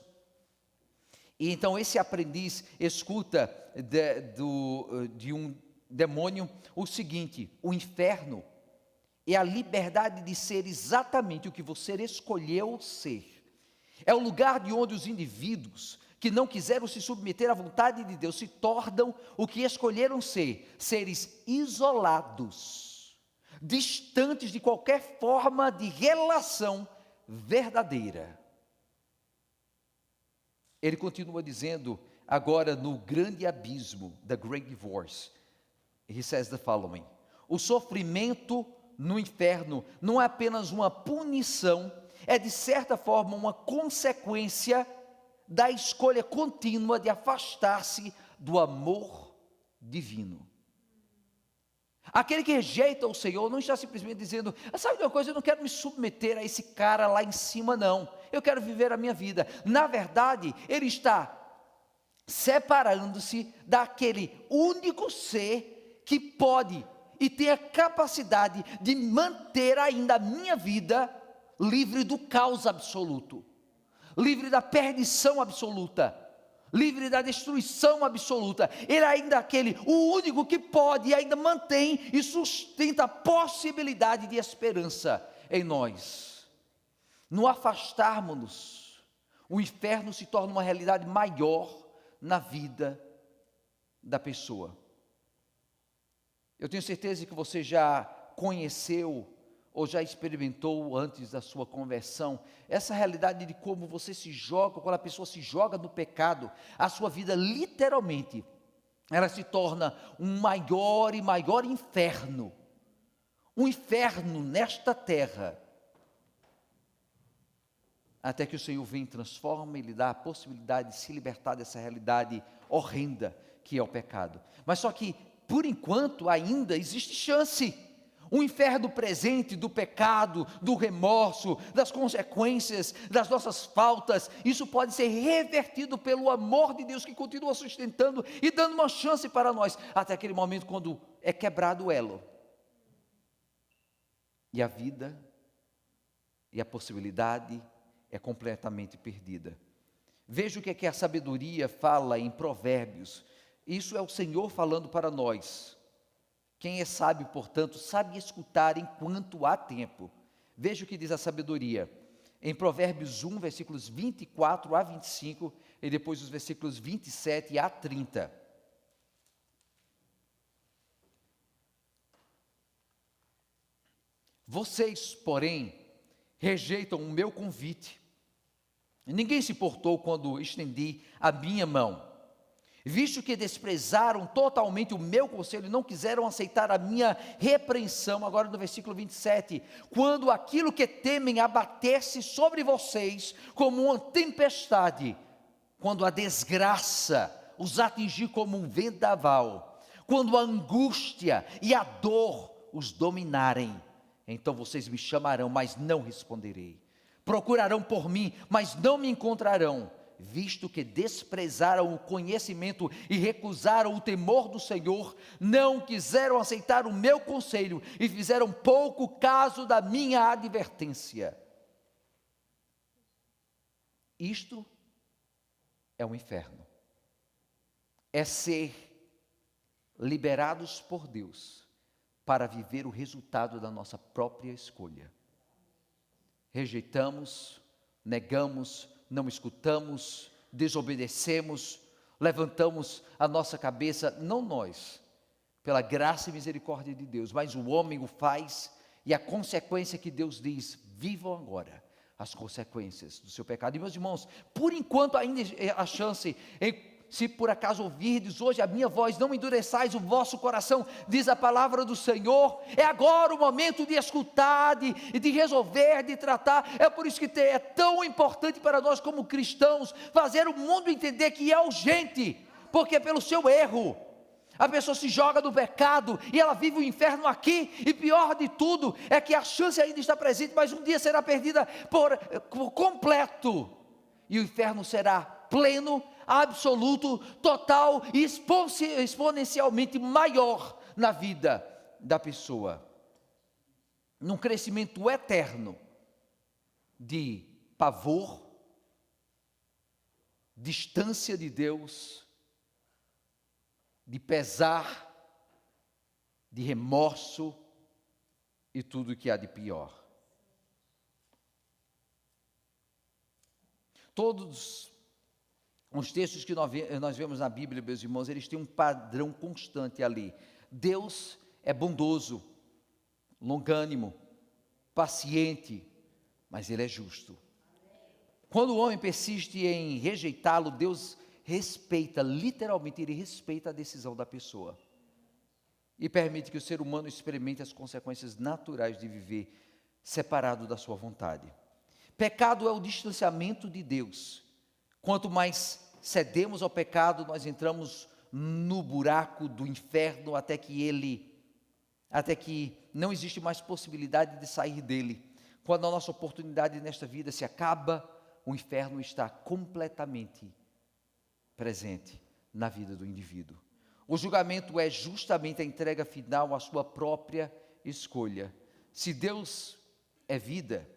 E então esse aprendiz escuta de um demônio o seguinte: o inferno é a liberdade de ser exatamente o que você escolheu ser. É o lugar de onde os indivíduos que não quiseram se submeter à vontade de Deus se tornam o que escolheram ser, seres isolados, distantes de qualquer forma de relação verdadeira. Ele continua dizendo, agora no grande abismo, the great divorce, he says the following: o sofrimento no inferno não é apenas uma punição, é de certa forma uma consequência da escolha contínua de afastar-se do amor divino. Aquele que rejeita o Senhor não está simplesmente dizendo, sabe de uma coisa, eu não quero me submeter a esse cara lá em cima não, eu quero viver a minha vida. Na verdade, ele está separando-se daquele único ser que pode e tem a capacidade de manter ainda a minha vida livre do caos absoluto, livre da perdição absoluta, livre da destruição absoluta. Ele ainda é aquele, o único que pode e ainda mantém e sustenta a possibilidade de esperança em nós. No afastarmos-nos, o inferno se torna uma realidade maior na vida da pessoa. Eu tenho certeza que você já conheceu ou já experimentou antes da sua conversão, essa realidade de como você se joga, quando a pessoa se joga no pecado, a sua vida literalmente, ela se torna um maior e maior inferno, um inferno nesta terra, até que o Senhor vem e transforma e lhe dá a possibilidade de se libertar dessa realidade horrenda que é o pecado. Mas só que, por enquanto, ainda existe chance. O inferno presente do pecado, do remorso, das consequências, das nossas faltas, isso pode ser revertido pelo amor de Deus que continua sustentando e dando uma chance para nós, até aquele momento quando é quebrado o elo. E a vida e a possibilidade é completamente perdida. Veja o que é que a sabedoria fala em Provérbios. Isso é o Senhor falando para nós. Quem é sábio, portanto, sabe escutar enquanto há tempo. Veja o que diz a sabedoria. Em Provérbios 1, versículos 24 a 25, e depois os versículos 27 a 30. Vocês, porém, rejeitam o meu convite. Ninguém se importou quando estendi a minha mão. Visto que desprezaram totalmente o meu conselho e não quiseram aceitar a minha repreensão, agora no versículo 27, quando aquilo que temem abatesse sobre vocês como uma tempestade, quando a desgraça os atingir como um vendaval, quando a angústia e a dor os dominarem, então vocês me chamarão, mas não responderei, procurarão por mim, mas não me encontrarão, visto que desprezaram o conhecimento e recusaram o temor do Senhor, não quiseram aceitar o meu conselho e fizeram pouco caso da minha advertência. Isto é um inferno. É ser liberados por Deus para viver o resultado da nossa própria escolha. Rejeitamos, negamos, não escutamos, desobedecemos, levantamos a nossa cabeça, não nós, pela graça e misericórdia de Deus, mas o homem o faz, e a consequência que Deus diz, vivam agora as consequências do seu pecado. E meus irmãos, por enquanto ainda há chance, se por acaso ouvirdes hoje a minha voz, não endureçais o vosso coração, diz a palavra do Senhor. É agora o momento de escutar, de resolver, de tratar. É por isso que é tão importante para nós como cristãos, fazer o mundo entender que é urgente, porque pelo seu erro, a pessoa se joga no pecado, e ela vive o inferno aqui, e pior de tudo, é que a chance ainda está presente, mas um dia será perdida por completo, e o inferno será pleno, absoluto, total e exponencialmente maior na vida da pessoa, num crescimento eterno de pavor, distância de Deus, de pesar, de remorso e tudo o que há de pior. Todos os textos que nós vemos na Bíblia, meus irmãos, eles têm um padrão constante ali. Deus é bondoso, longânimo, paciente, mas Ele é justo. Quando o homem persiste em rejeitá-lo, Deus respeita, literalmente, Ele respeita a decisão da pessoa. E permite que o ser humano experimente as consequências naturais de viver separado da sua vontade. Pecado é o distanciamento de Deus. Quanto mais cedemos ao pecado, nós entramos no buraco do inferno até que não existe mais possibilidade de sair dele. Quando a nossa oportunidade nesta vida se acaba, o inferno está completamente presente na vida do indivíduo. O julgamento é justamente a entrega final à sua própria escolha. Se Deus é vida,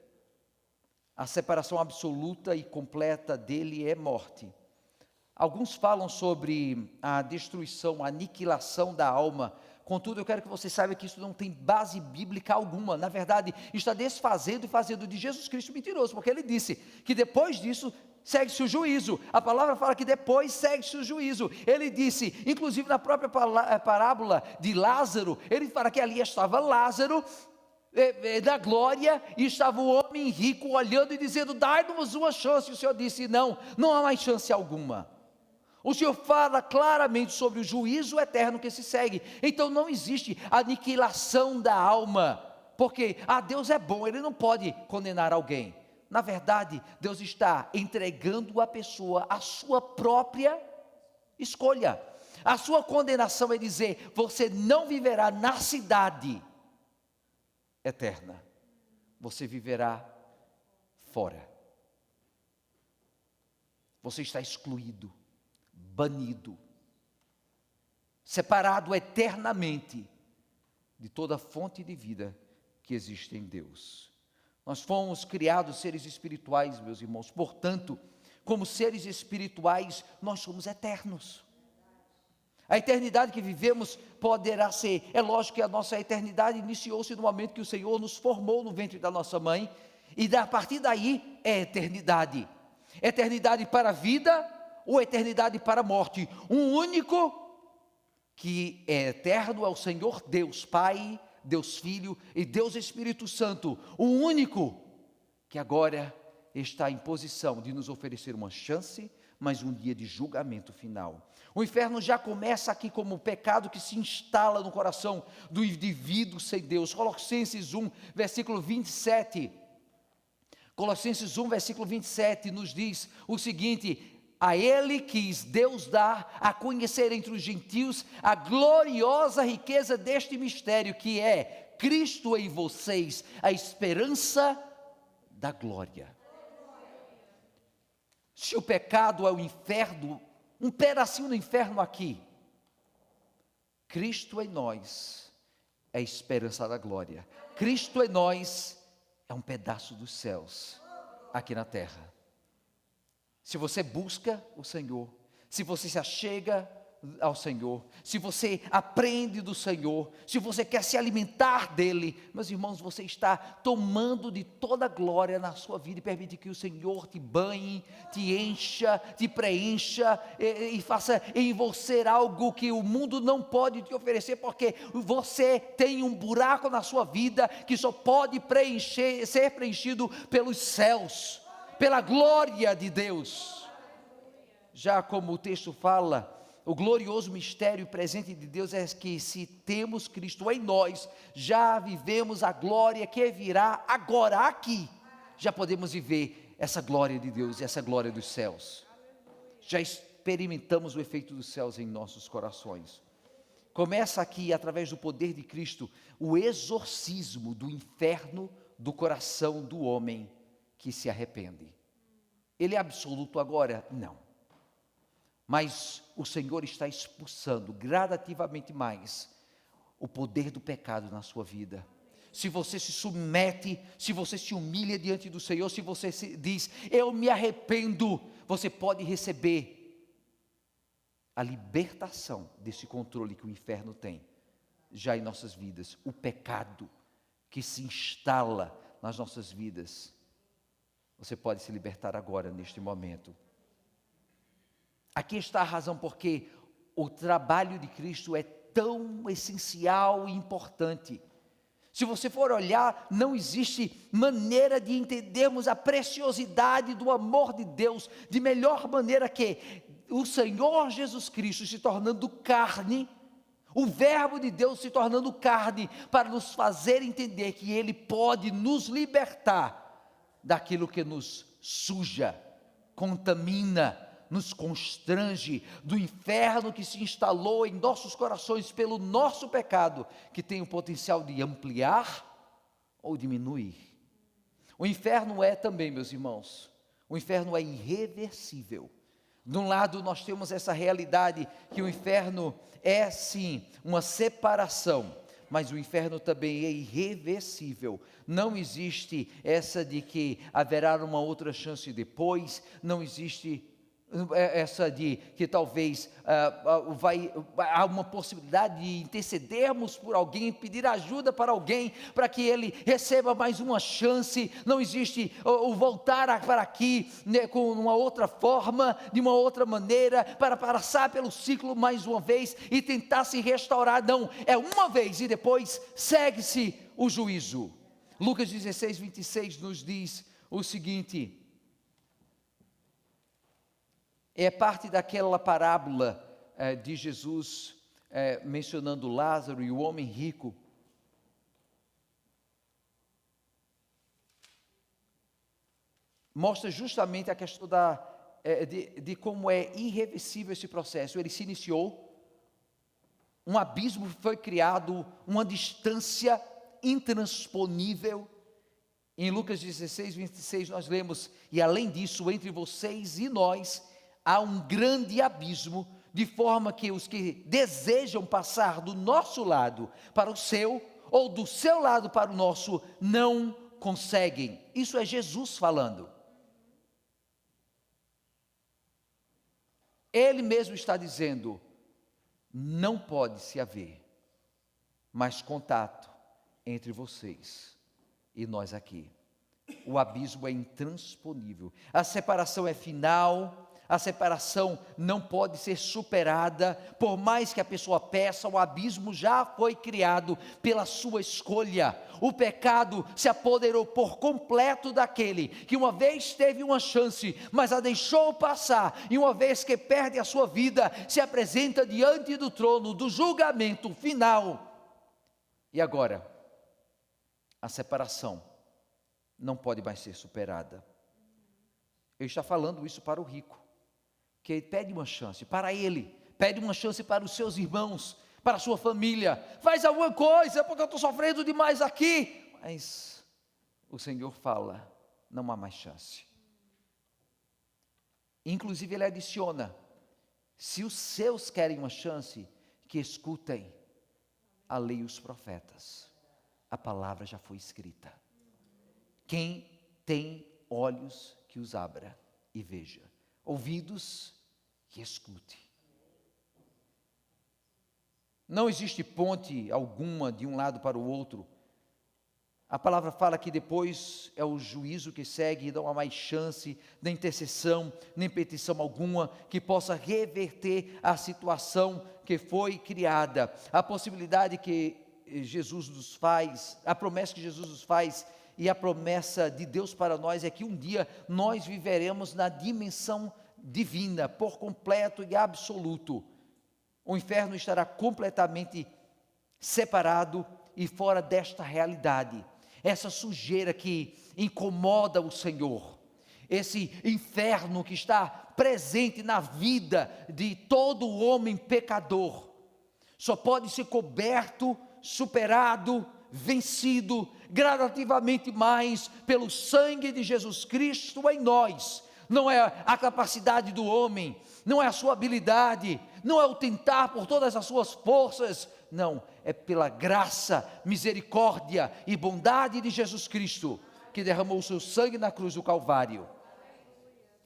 a separação absoluta e completa dele é morte. Alguns falam sobre a destruição, a aniquilação da alma. Contudo, eu quero que você saiba que isso não tem base bíblica alguma. Na verdade, está desfazendo e fazendo de Jesus Cristo mentiroso, porque ele disse que depois disso segue-se o juízo. A palavra fala que depois segue-se o juízo. Ele disse, inclusive na própria parábola de Lázaro, ele fala que ali estava Lázaro da glória, e estava o homem rico olhando e dizendo, dai-nos uma chance. E o Senhor disse, não há mais chance alguma. O Senhor fala claramente sobre o juízo eterno que se segue. Então não existe aniquilação da alma, porque Deus é bom, Ele não pode condenar alguém. Na verdade, Deus está entregando a pessoa à sua própria escolha. A sua condenação é dizer, você não viverá na cidade eterna, você viverá fora. Você está excluído, banido, separado eternamente de toda a fonte de vida que existe em Deus. Nós fomos criados seres espirituais, meus irmãos, portanto, como seres espirituais, nós somos eternos. A eternidade que vivemos poderá ser, é lógico que a nossa eternidade iniciou-se no momento que o Senhor nos formou no ventre da nossa mãe, e a partir daí é eternidade. Eternidade para a vida ou eternidade para a morte. Um único que é eterno é o Senhor Deus Pai, Deus Filho e Deus Espírito Santo. O único que agora está em posição de nos oferecer uma chance, mas um dia de julgamento final. O inferno já começa aqui como o pecado que se instala no coração do indivíduo sem Deus. Colossenses 1, versículo 27. Colossenses 1, versículo 27 nos diz o seguinte: a Ele quis Deus dar a conhecer entre os gentios a gloriosa riqueza deste mistério, que é Cristo em vocês, a esperança da glória. Se o pecado é o inferno, um pedacinho do inferno aqui, Cristo em nós é a esperança da glória. Cristo em nós é um pedaço dos céus aqui na terra. Se você busca o Senhor, se você se achega ao Senhor, se você aprende do Senhor, se você quer se alimentar dEle, meus irmãos, você está tomando de toda a glória na sua vida e permite que o Senhor te banhe, te encha, te preencha e faça em você algo que o mundo não pode te oferecer, porque você tem um buraco na sua vida que só pode ser preenchido pelos céus, pela glória de Deus. Já como o texto fala, o glorioso mistério presente de Deus é que se temos Cristo em nós, já vivemos a glória que virá agora aqui. Já podemos viver essa glória de Deus, essa glória dos céus. Já experimentamos o efeito dos céus em nossos corações. Começa aqui, através do poder de Cristo, o exorcismo do inferno do coração do homem que se arrepende. Ele é absoluto agora? Não. Mas o Senhor está expulsando gradativamente mais o poder do pecado na sua vida. se você se submete, se você se humilha diante do Senhor, se você diz, eu me arrependo, você pode receber a libertação desse controle que o inferno tem, já em nossas vidas. O pecado que se instala nas nossas vidas, você pode se libertar agora, neste momento. Aqui está a razão porque o trabalho de Cristo é tão essencial e importante. Se você for olhar, não existe maneira de entendermos a preciosidade do amor de Deus de melhor maneira que o Senhor Jesus Cristo se tornando carne, o Verbo de Deus se tornando carne, para nos fazer entender que Ele pode nos libertar daquilo que nos suja, contamina, nos constrange, do inferno que se instalou em nossos corações pelo nosso pecado, que tem o potencial de ampliar ou diminuir. O inferno é também, meus irmãos, o inferno é irreversível. De um lado nós temos essa realidade que o inferno é sim uma separação, mas o inferno também é irreversível. Não existe essa de que haverá uma outra chance depois, não existe essa de que talvez há uma possibilidade de intercedermos por alguém, pedir ajuda para alguém, para que ele receba mais uma chance. Não existe o voltar para aqui, né, com uma outra forma, de uma outra maneira, para passar pelo ciclo mais uma vez e tentar se restaurar. Não, é uma vez e depois segue-se o juízo. Lucas 16, 26 nos diz o seguinte: é parte daquela parábola de Jesus mencionando Lázaro e o homem rico. Mostra justamente a questão de como é irreversível esse processo. Ele se iniciou, um abismo foi criado, uma distância intransponível. Em Lucas 16, 26 nós lemos, e além disso, entre vocês e nós, há um grande abismo, de forma que os que desejam passar do nosso lado para o seu, ou do seu lado para o nosso, não conseguem. Isso é Jesus falando. Ele mesmo está dizendo, não pode se haver mais contato entre vocês e nós aqui. O abismo é intransponível, a separação é final. A separação não pode ser superada, por mais que a pessoa peça, o abismo já foi criado pela sua escolha. O pecado se apoderou por completo daquele que uma vez teve uma chance, mas a deixou passar, e uma vez que perde a sua vida, se apresenta diante do trono do julgamento final. E agora, a separação não pode mais ser superada. Eu estou falando isso para o rico, que pede uma chance para ele, pede uma chance para os seus irmãos, para a sua família. Faz alguma coisa, porque eu estou sofrendo demais aqui. Mas o Senhor fala, não há mais chance. Inclusive ele adiciona, se os seus querem uma chance, que escutem a lei e os profetas. A palavra já foi escrita. Quem tem olhos, que os abra e veja. Ouvidos, que escute. Não existe ponte alguma de um lado para o outro. A palavra fala que depois é o juízo que segue, e não há mais chance, nem intercessão, nem petição alguma que possa reverter a situação que foi criada. A possibilidade que Jesus nos faz, a promessa que Jesus nos faz, e a promessa de Deus para nós é que um dia nós viveremos na dimensão divina, por completo e absoluto. O inferno estará completamente separado e fora desta realidade. Essa sujeira que incomoda o Senhor, esse inferno que está presente na vida de todo homem pecador, só pode ser coberto, superado, vencido gradativamente mais pelo sangue de Jesus Cristo em nós. Não é a capacidade do homem, não é a sua habilidade, não é o tentar por todas as suas forças, não, é pela graça, misericórdia e bondade de Jesus Cristo, que derramou o seu sangue na cruz do Calvário.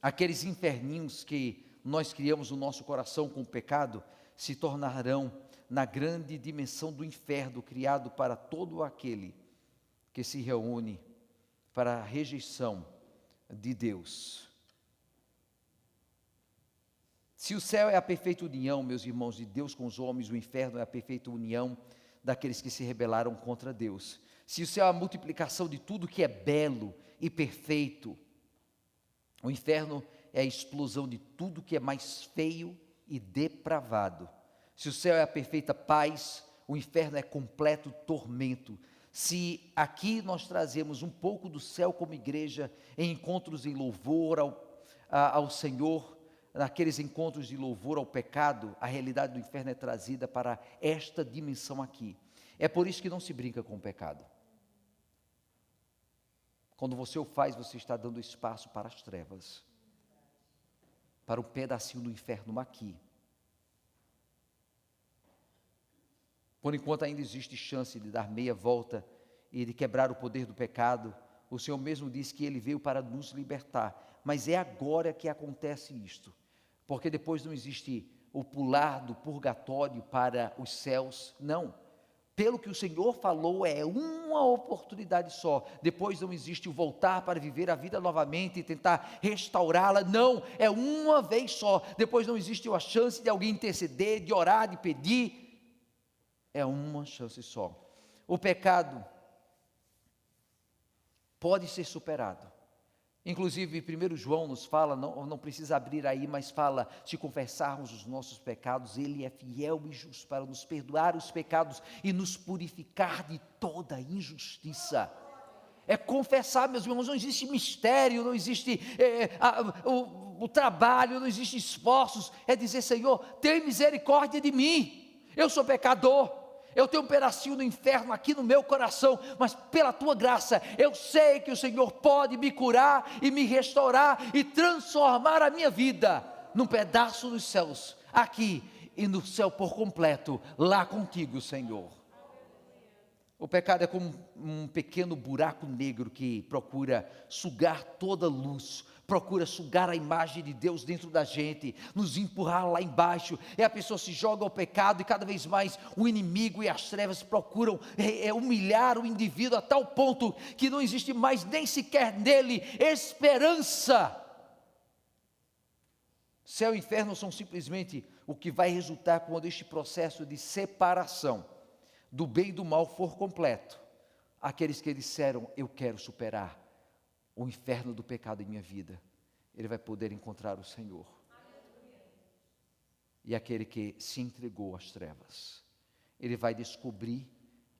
Aqueles inferninhos que nós criamos no nosso coração com o pecado, se tornarão na grande dimensão do inferno, criado para todo aquele que se reúne para a rejeição de Deus. Se o céu é a perfeita união, meus irmãos, de Deus com os homens, o inferno é a perfeita união daqueles que se rebelaram contra Deus. Se o céu é a multiplicação de tudo que é belo e perfeito, o inferno é a explosão de tudo que é mais feio e depravado. Se o céu é a perfeita paz, o inferno é completo tormento. Se aqui nós trazemos um pouco do céu como igreja, em encontros em louvor ao Senhor, naqueles encontros de louvor ao pecado, a realidade do inferno é trazida para esta dimensão aqui. É por isso que não se brinca com o pecado. Quando você o faz, você está dando espaço para as trevas, para um pedacinho do inferno aqui. Por enquanto ainda existe chance de dar meia volta e de quebrar o poder do pecado. O Senhor mesmo disse que Ele veio para nos libertar, mas é agora que acontece isto, porque depois não existe o pular do purgatório para os céus, não. Pelo que o Senhor falou, é uma oportunidade só. Depois não existe o voltar para viver a vida novamente e tentar restaurá-la. Não, é uma vez só. Depois não existe a chance de alguém interceder, de orar, de pedir. É uma chance só. O pecado pode ser superado. Inclusive, 1 João nos fala, não precisa abrir aí, mas fala, se confessarmos os nossos pecados, Ele é fiel e justo para nos perdoar os pecados e nos purificar de toda injustiça. É confessar, meus irmãos, não existe mistério, não existe o trabalho, não existe esforços, é dizer, Senhor, tem misericórdia de mim, eu sou pecador. Eu tenho um pedacinho do inferno aqui no meu coração, mas pela tua graça, eu sei que o Senhor pode me curar e me restaurar e transformar a minha vida num pedaço dos céus, aqui e no céu por completo, lá contigo, Senhor. O pecado é como um pequeno buraco negro que procura sugar toda a luz, procura sugar a imagem de Deus dentro da gente, nos empurrar lá embaixo, e a pessoa se joga ao pecado, e cada vez mais o inimigo e as trevas procuram humilhar o indivíduo a tal ponto, que não existe mais nem sequer nele esperança. Céu e inferno são simplesmente o que vai resultar quando este processo de separação do bem e do mal for completo. Aqueles que disseram, eu quero superar o inferno do pecado em minha vida, ele vai poder encontrar o Senhor. E aquele que se entregou às trevas, ele vai descobrir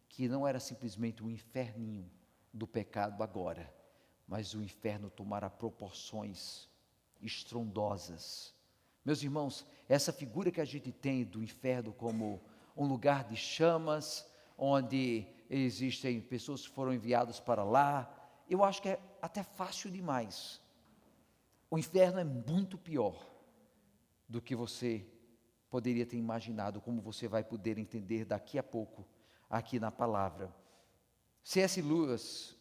que não era simplesmente um inferninho do pecado agora, mas o inferno tomará proporções estrondosas. Meus irmãos, essa figura que a gente tem do inferno como um lugar de chamas, onde existem pessoas que foram enviadas para lá, eu acho que é até fácil demais. O inferno é muito pior do que você poderia ter imaginado, como você vai poder entender daqui a pouco, aqui na palavra. C.S. Lewis,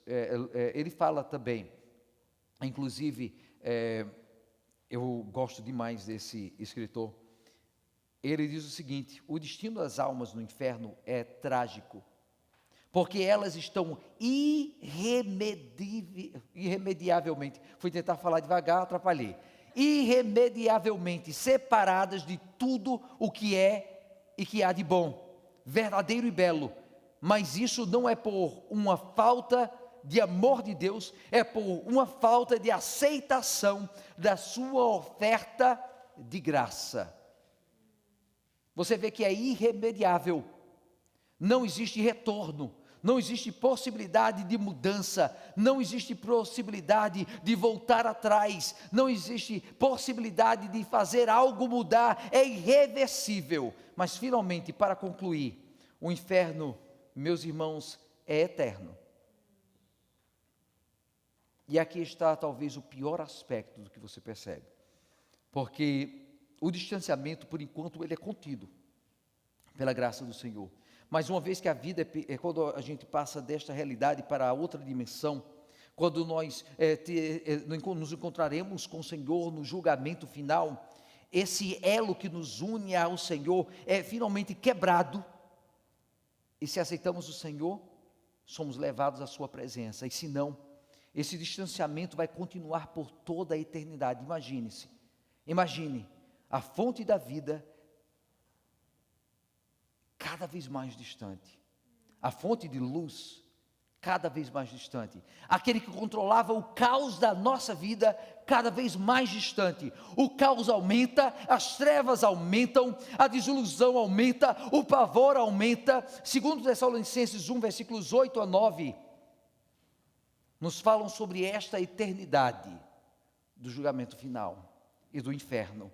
ele fala também, inclusive, eu gosto demais desse escritor, ele diz o seguinte, o destino das almas no inferno é trágico, porque elas estão irremediavelmente, fui tentar falar devagar, atrapalhei, irremediavelmente separadas de tudo o que é e que há de bom, verdadeiro e belo, mas isso não é por uma falta de amor de Deus, é por uma falta de aceitação da sua oferta de graça. Você vê que é irremediável, não existe retorno, não existe possibilidade de mudança, não existe possibilidade de voltar atrás, não existe possibilidade de fazer algo mudar, é irreversível. Mas finalmente, para concluir, o inferno, meus irmãos, é eterno. E aqui está talvez o pior aspecto do que você percebe, porque o distanciamento, por enquanto, ele é contido pela graça do Senhor. Mas uma vez que a vida quando a gente passa desta realidade para outra dimensão, quando nós nos encontraremos com o Senhor no julgamento final, esse elo que nos une ao Senhor é finalmente quebrado, e se aceitamos o Senhor, somos levados à sua presença, e se não, esse distanciamento vai continuar por toda a eternidade. Imagine a fonte da vida cada vez mais distante, a fonte de luz cada vez mais distante, aquele que controlava o caos da nossa vida cada vez mais distante. O caos aumenta, as trevas aumentam, a desilusão aumenta, o pavor aumenta. Segundo Tessalonicenses 1, versículos 8 a 9, nos falam sobre esta eternidade do julgamento final e do inferno.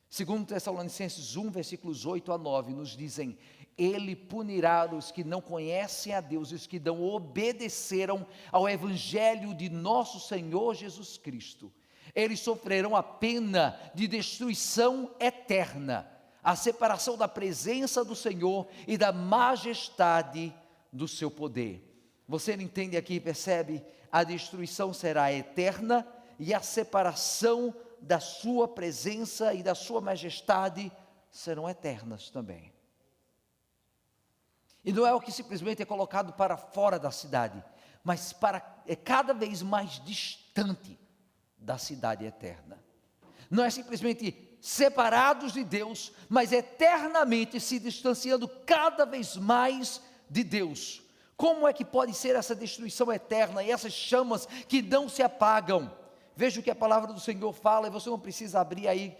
Segundo Tessalonicenses 1, versículos 8 a 9, nos dizem: Ele punirá os que não conhecem a Deus e os que não obedeceram ao Evangelho de nosso Senhor Jesus Cristo. Eles sofrerão a pena de destruição eterna, a separação da presença do Senhor e da majestade do seu poder. Você entende aqui, percebe? A destruição será eterna e a separação da sua presença e da sua majestade serão eternas também. E não é o que simplesmente é colocado para fora da cidade, mas é cada vez mais distante da cidade eterna. Não é simplesmente separados de Deus, mas eternamente se distanciando cada vez mais de Deus. Como é que pode ser essa destruição eterna e essas chamas que não se apagam? Veja o que a palavra do Senhor fala, e você não precisa abrir aí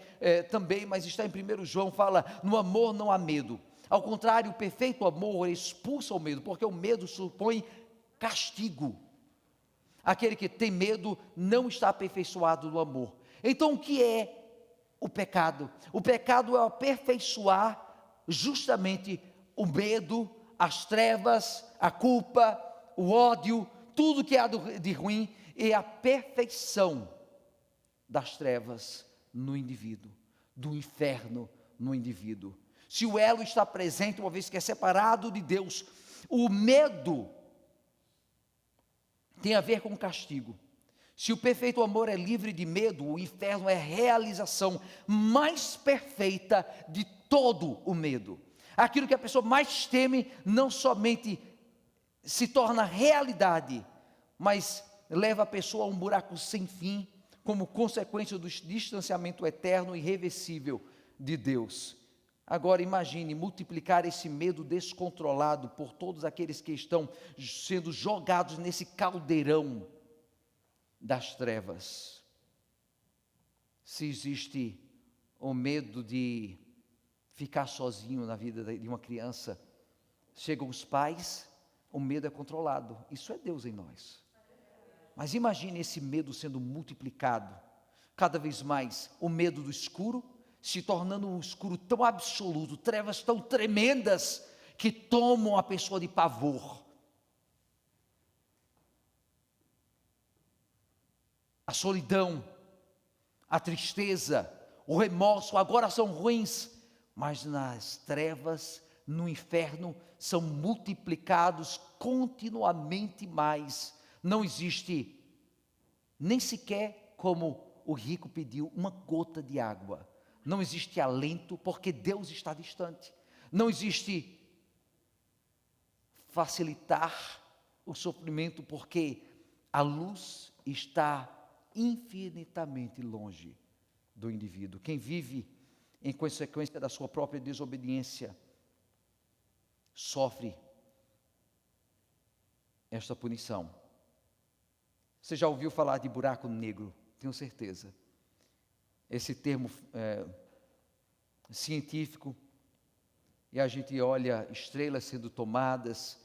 também, mas está em 1 João, fala: no amor não há medo. Ao contrário, o perfeito amor expulsa o medo, porque o medo supõe castigo. Aquele que tem medo não está aperfeiçoado no amor. Então o que é o pecado? O pecado é aperfeiçoar justamente o medo, as trevas, a culpa, o ódio, tudo que há de ruim, e a perfeição das trevas no indivíduo, do inferno no indivíduo. Se o elo está presente, uma vez que é separado de Deus, o medo tem a ver com castigo. Se o perfeito amor é livre de medo, o inferno é a realização mais perfeita de todo o medo. Aquilo que a pessoa mais teme não somente se torna realidade, mas leva a pessoa a um buraco sem fim, como consequência do distanciamento eterno e irreversível de Deus. Agora imagine multiplicar esse medo descontrolado por todos aqueles que estão sendo jogados nesse caldeirão das trevas. Se existe o medo de ficar sozinho na vida de uma criança, chegam os pais, o medo é controlado. Isso é Deus em nós. Mas imagine esse medo sendo multiplicado, cada vez mais, o medo do escuro, se tornando um escuro tão absoluto, trevas tão tremendas, que tomam a pessoa de pavor. A solidão, a tristeza, o remorso, agora são ruins, mas nas trevas, no inferno, são multiplicados continuamente mais. Não existe, nem sequer como o rico pediu, uma gota de água. Não existe alento, porque Deus está distante. Não existe facilitar o sofrimento, porque a luz está infinitamente longe do indivíduo. Quem vive em consequência da sua própria desobediência, sofre esta punição. Você já ouviu falar de buraco negro? Tenho certeza. Esse termo científico, e a gente olha estrelas sendo tomadas,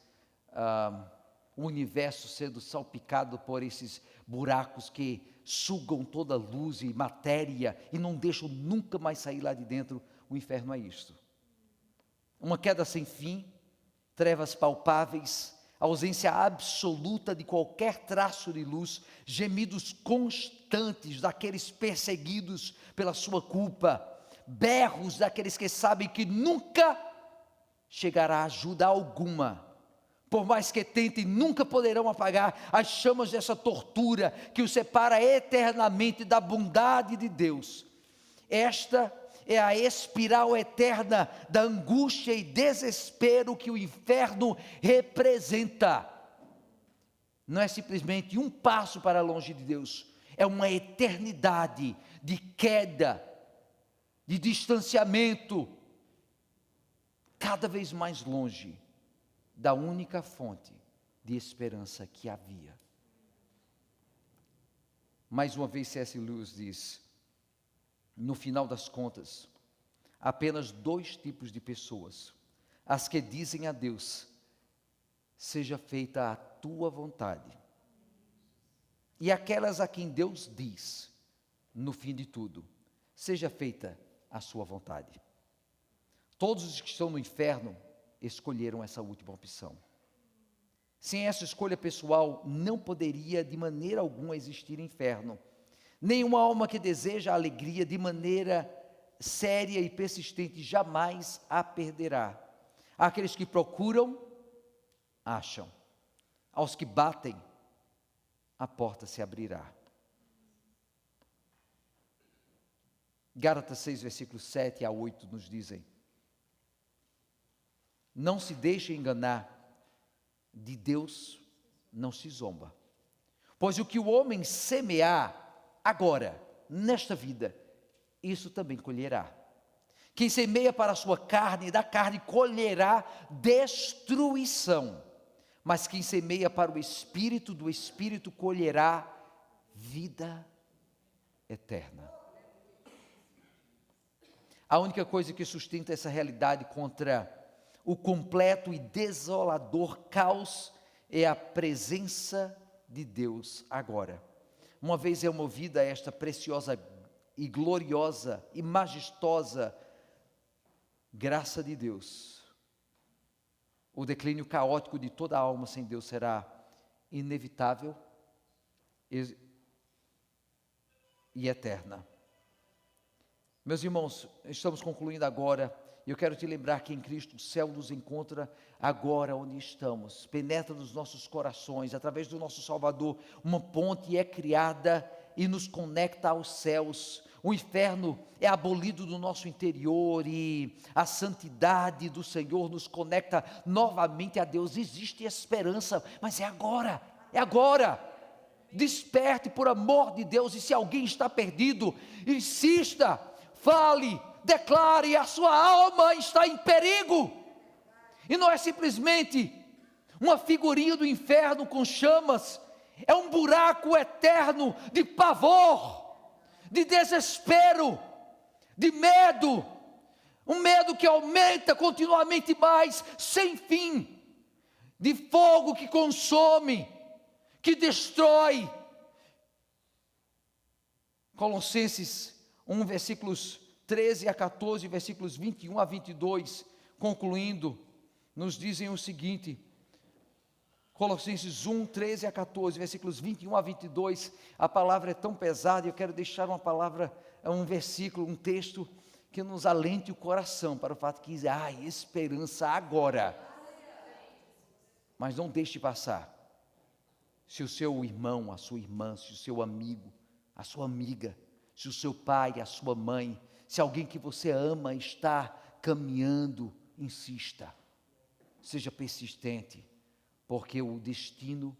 o universo sendo salpicado por esses buracos que sugam toda a luz e matéria e não deixam nunca mais sair lá de dentro. O inferno é isto. Uma queda sem fim, trevas palpáveis, ausência absoluta de qualquer traço de luz, gemidos constantes daqueles perseguidos pela sua culpa, berros daqueles que sabem que nunca chegará ajuda alguma. Por mais que tentem, nunca poderão apagar as chamas dessa tortura que os separa eternamente da bondade de Deus. Esta é a espiral eterna da angústia e desespero que o inferno representa. Não é simplesmente um passo para longe de Deus, é uma eternidade de queda, de distanciamento, cada vez mais longe da única fonte de esperança que havia. Mais uma vez C.S. Lewis diz, no final das contas, apenas 2 tipos de pessoas: as que dizem a Deus, seja feita a tua vontade, e aquelas a quem Deus diz, no fim de tudo, seja feita a sua vontade. Todos os que estão no inferno escolheram essa última opção. Sem essa escolha pessoal, não poderia de maneira alguma existir inferno. Nenhuma alma que deseja a alegria de maneira séria e persistente jamais a perderá. Aqueles que procuram, acham. Aos que batem, a porta se abrirá. Gálatas 6, versículos 7 a 8 nos dizem: não se deixe enganar, de Deus não se zomba. Pois o que o homem semear agora, nesta vida, isso também colherá. Quem semeia para a sua carne, da carne colherá destruição. Mas quem semeia para o Espírito, do Espírito colherá vida eterna. A única coisa que sustenta essa realidade contra o completo e desolador caos é a presença de Deus agora. Uma vez é movida esta preciosa e gloriosa e majestosa graça de Deus, o declínio caótico de toda a alma sem Deus será inevitável e eterna. Meus irmãos, estamos concluindo agora. Eu quero te lembrar que em Cristo o céu nos encontra agora onde estamos, penetra nos nossos corações, através do nosso Salvador, uma ponte é criada e nos conecta aos céus. O inferno é abolido do nosso interior e a santidade do Senhor nos conecta novamente a Deus. Existe esperança, mas é agora, é agora. Desperte por amor de Deus, e se alguém está perdido, insista, fale, declare, a sua alma está em perigo. E não é simplesmente uma figurinha do inferno com chamas, é um buraco eterno de pavor, de desespero, de medo, um medo que aumenta continuamente mais, sem fim, de fogo que consome, que destrói. Colossenses 1, versículos 13 a 14, versículos 21 a 22, concluindo, nos dizem o seguinte: Colossenses 1, 13 a 14, versículos 21 a 22, a palavra é tão pesada, e eu quero deixar uma palavra, um versículo, um texto, que nos alente o coração, para o fato que há esperança agora, mas não deixe passar. Se o seu irmão, a sua irmã, se o seu amigo, a sua amiga, se o seu pai, a sua mãe, se alguém que você ama está caminhando, insista, seja persistente, porque o destino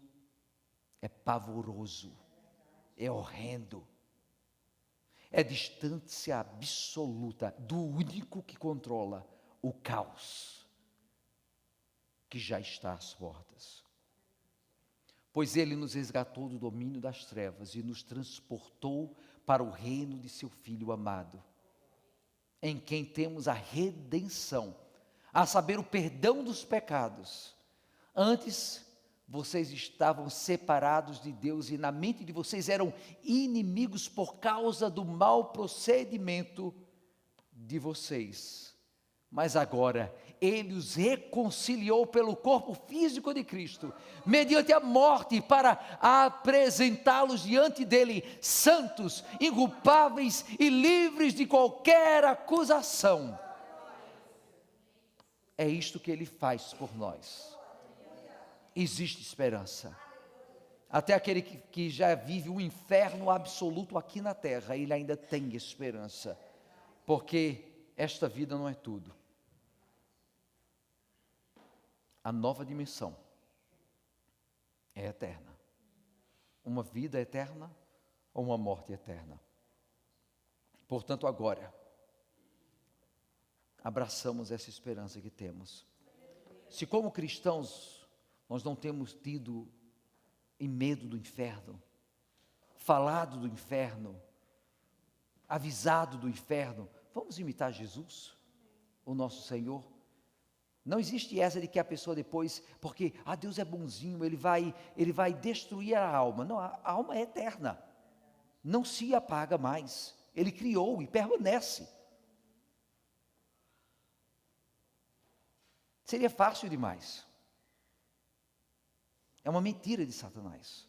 é pavoroso, é horrendo, é distância absoluta do único que controla o caos, que já está às portas. Pois Ele nos resgatou do domínio das trevas e nos transportou para o reino de seu Filho amado, em quem temos a redenção, a saber, o perdão dos pecados. Antes, vocês estavam separados de Deus e na mente de vocês eram inimigos por causa do mau procedimento de vocês. mas agora Ele os reconciliou pelo corpo físico de Cristo, mediante a morte, para apresentá-los diante dEle, santos, inculpáveis e livres de qualquer acusação. É isto que Ele faz por nós. Existe esperança. Até aquele que já vive um inferno absoluto aqui na terra, ele ainda tem esperança, porque esta vida não é tudo. A nova dimensão é eterna. Uma vida eterna ou uma morte eterna. Portanto, agora, abraçamos essa esperança que temos. Se como cristãos nós não temos tido medo do inferno, falado do inferno, avisado do inferno, vamos imitar Jesus, o nosso Senhor. Não existe essa de que a pessoa depois, porque Deus é bonzinho, Ele vai destruir a alma. Não, a alma é eterna, não se apaga mais. Ele criou e permanece. Seria fácil demais. É uma mentira de Satanás.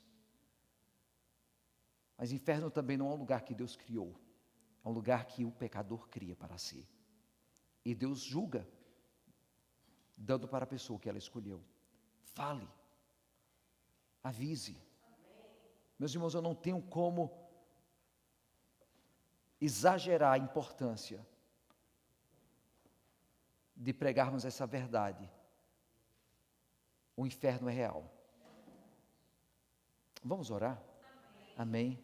Mas inferno também não é um lugar que Deus criou, é um lugar que o pecador cria para si. E Deus julga, dando para a pessoa que ela escolheu. Fale, avise. Meus irmãos, eu não tenho como exagerar a importância de pregarmos essa verdade. O inferno é real. Vamos orar? Amém.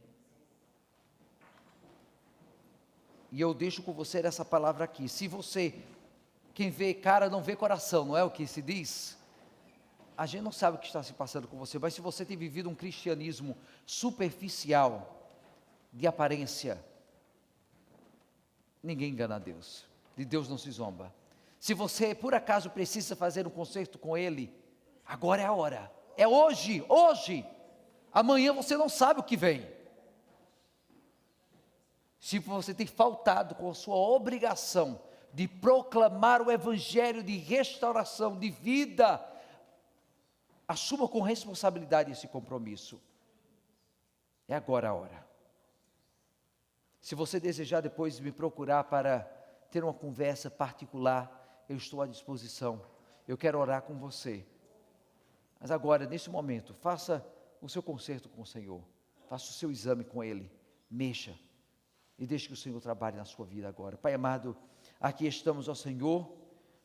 E eu deixo com você essa palavra aqui. Se você, quem vê cara não vê coração, não é o que se diz? A gente não sabe o que está se passando com você, mas se você tem vivido um cristianismo superficial, de aparência, ninguém engana a Deus. De Deus não se zomba. Se você por acaso precisa fazer um concerto com Ele, agora é a hora. É hoje, hoje. Amanhã você não sabe o que vem. Se você tem faltado com a sua obrigação de proclamar o evangelho de restauração, de vida, assuma com responsabilidade esse compromisso. É agora a hora. Se você desejar depois me procurar para ter uma conversa particular, eu estou à disposição. Eu quero orar com você. Mas agora, nesse momento, faça o seu concerto com o Senhor, faça o seu exame com Ele, mexa, e deixe que o Senhor trabalhe na sua vida agora. Pai amado, aqui estamos, ó Senhor,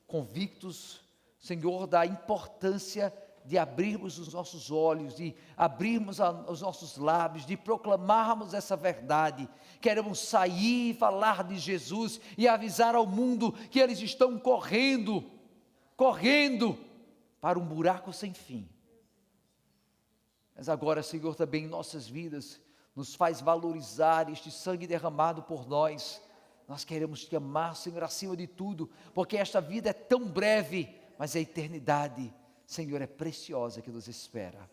convictos, Senhor, da importância de abrirmos os nossos olhos, de abrirmos os nossos lábios, de proclamarmos essa verdade. Queremos sair e falar de Jesus e avisar ao mundo que eles estão correndo para um buraco sem fim. Mas agora, Senhor, também em nossas vidas, nos faz valorizar este sangue derramado por nós. Nós queremos te amar, Senhor, acima de tudo, porque esta vida é tão breve, mas a eternidade, Senhor, é preciosa que nos espera.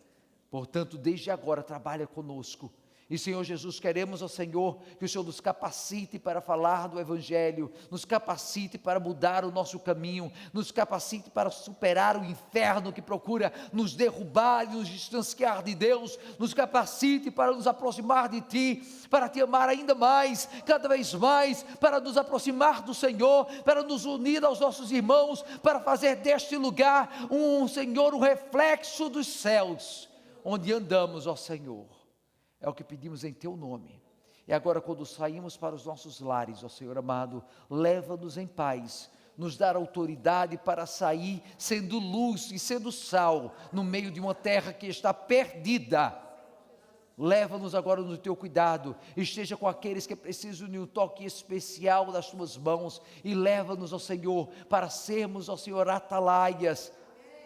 Portanto, desde agora, trabalha conosco. E, Senhor Jesus, queremos, ó Senhor, que o Senhor nos capacite para falar do Evangelho, nos capacite para mudar o nosso caminho, nos capacite para superar o inferno que procura nos derrubar e nos distanciar de Deus, nos capacite para nos aproximar de Ti, para Te amar ainda mais, cada vez mais, para nos aproximar do Senhor, para nos unir aos nossos irmãos, para fazer deste lugar Senhor, um reflexo dos céus, onde andamos, ó Senhor. É o que pedimos em Teu nome. E agora, quando saímos para os nossos lares, ó Senhor amado, leva-nos em paz, nos dá autoridade para sair sendo luz e sendo sal, no meio de uma terra que está perdida. Leva-nos agora no Teu cuidado, esteja com aqueles que precisam de um toque especial das Tuas mãos, e leva-nos, ó Senhor, para sermos, ó Senhor, atalaias,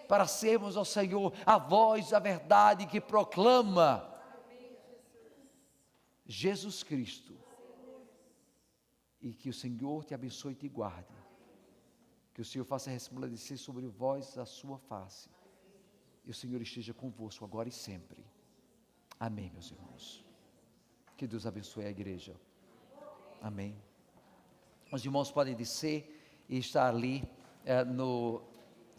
para sermos, ó Senhor, a voz da verdade que proclama Jesus Cristo. E que o Senhor te abençoe e te guarde, que o Senhor faça resplandecer sobre vós a sua face, e o Senhor esteja convosco agora e sempre. Amém, meus irmãos. Que Deus abençoe a igreja. Amém. Os irmãos podem descer. e está ali no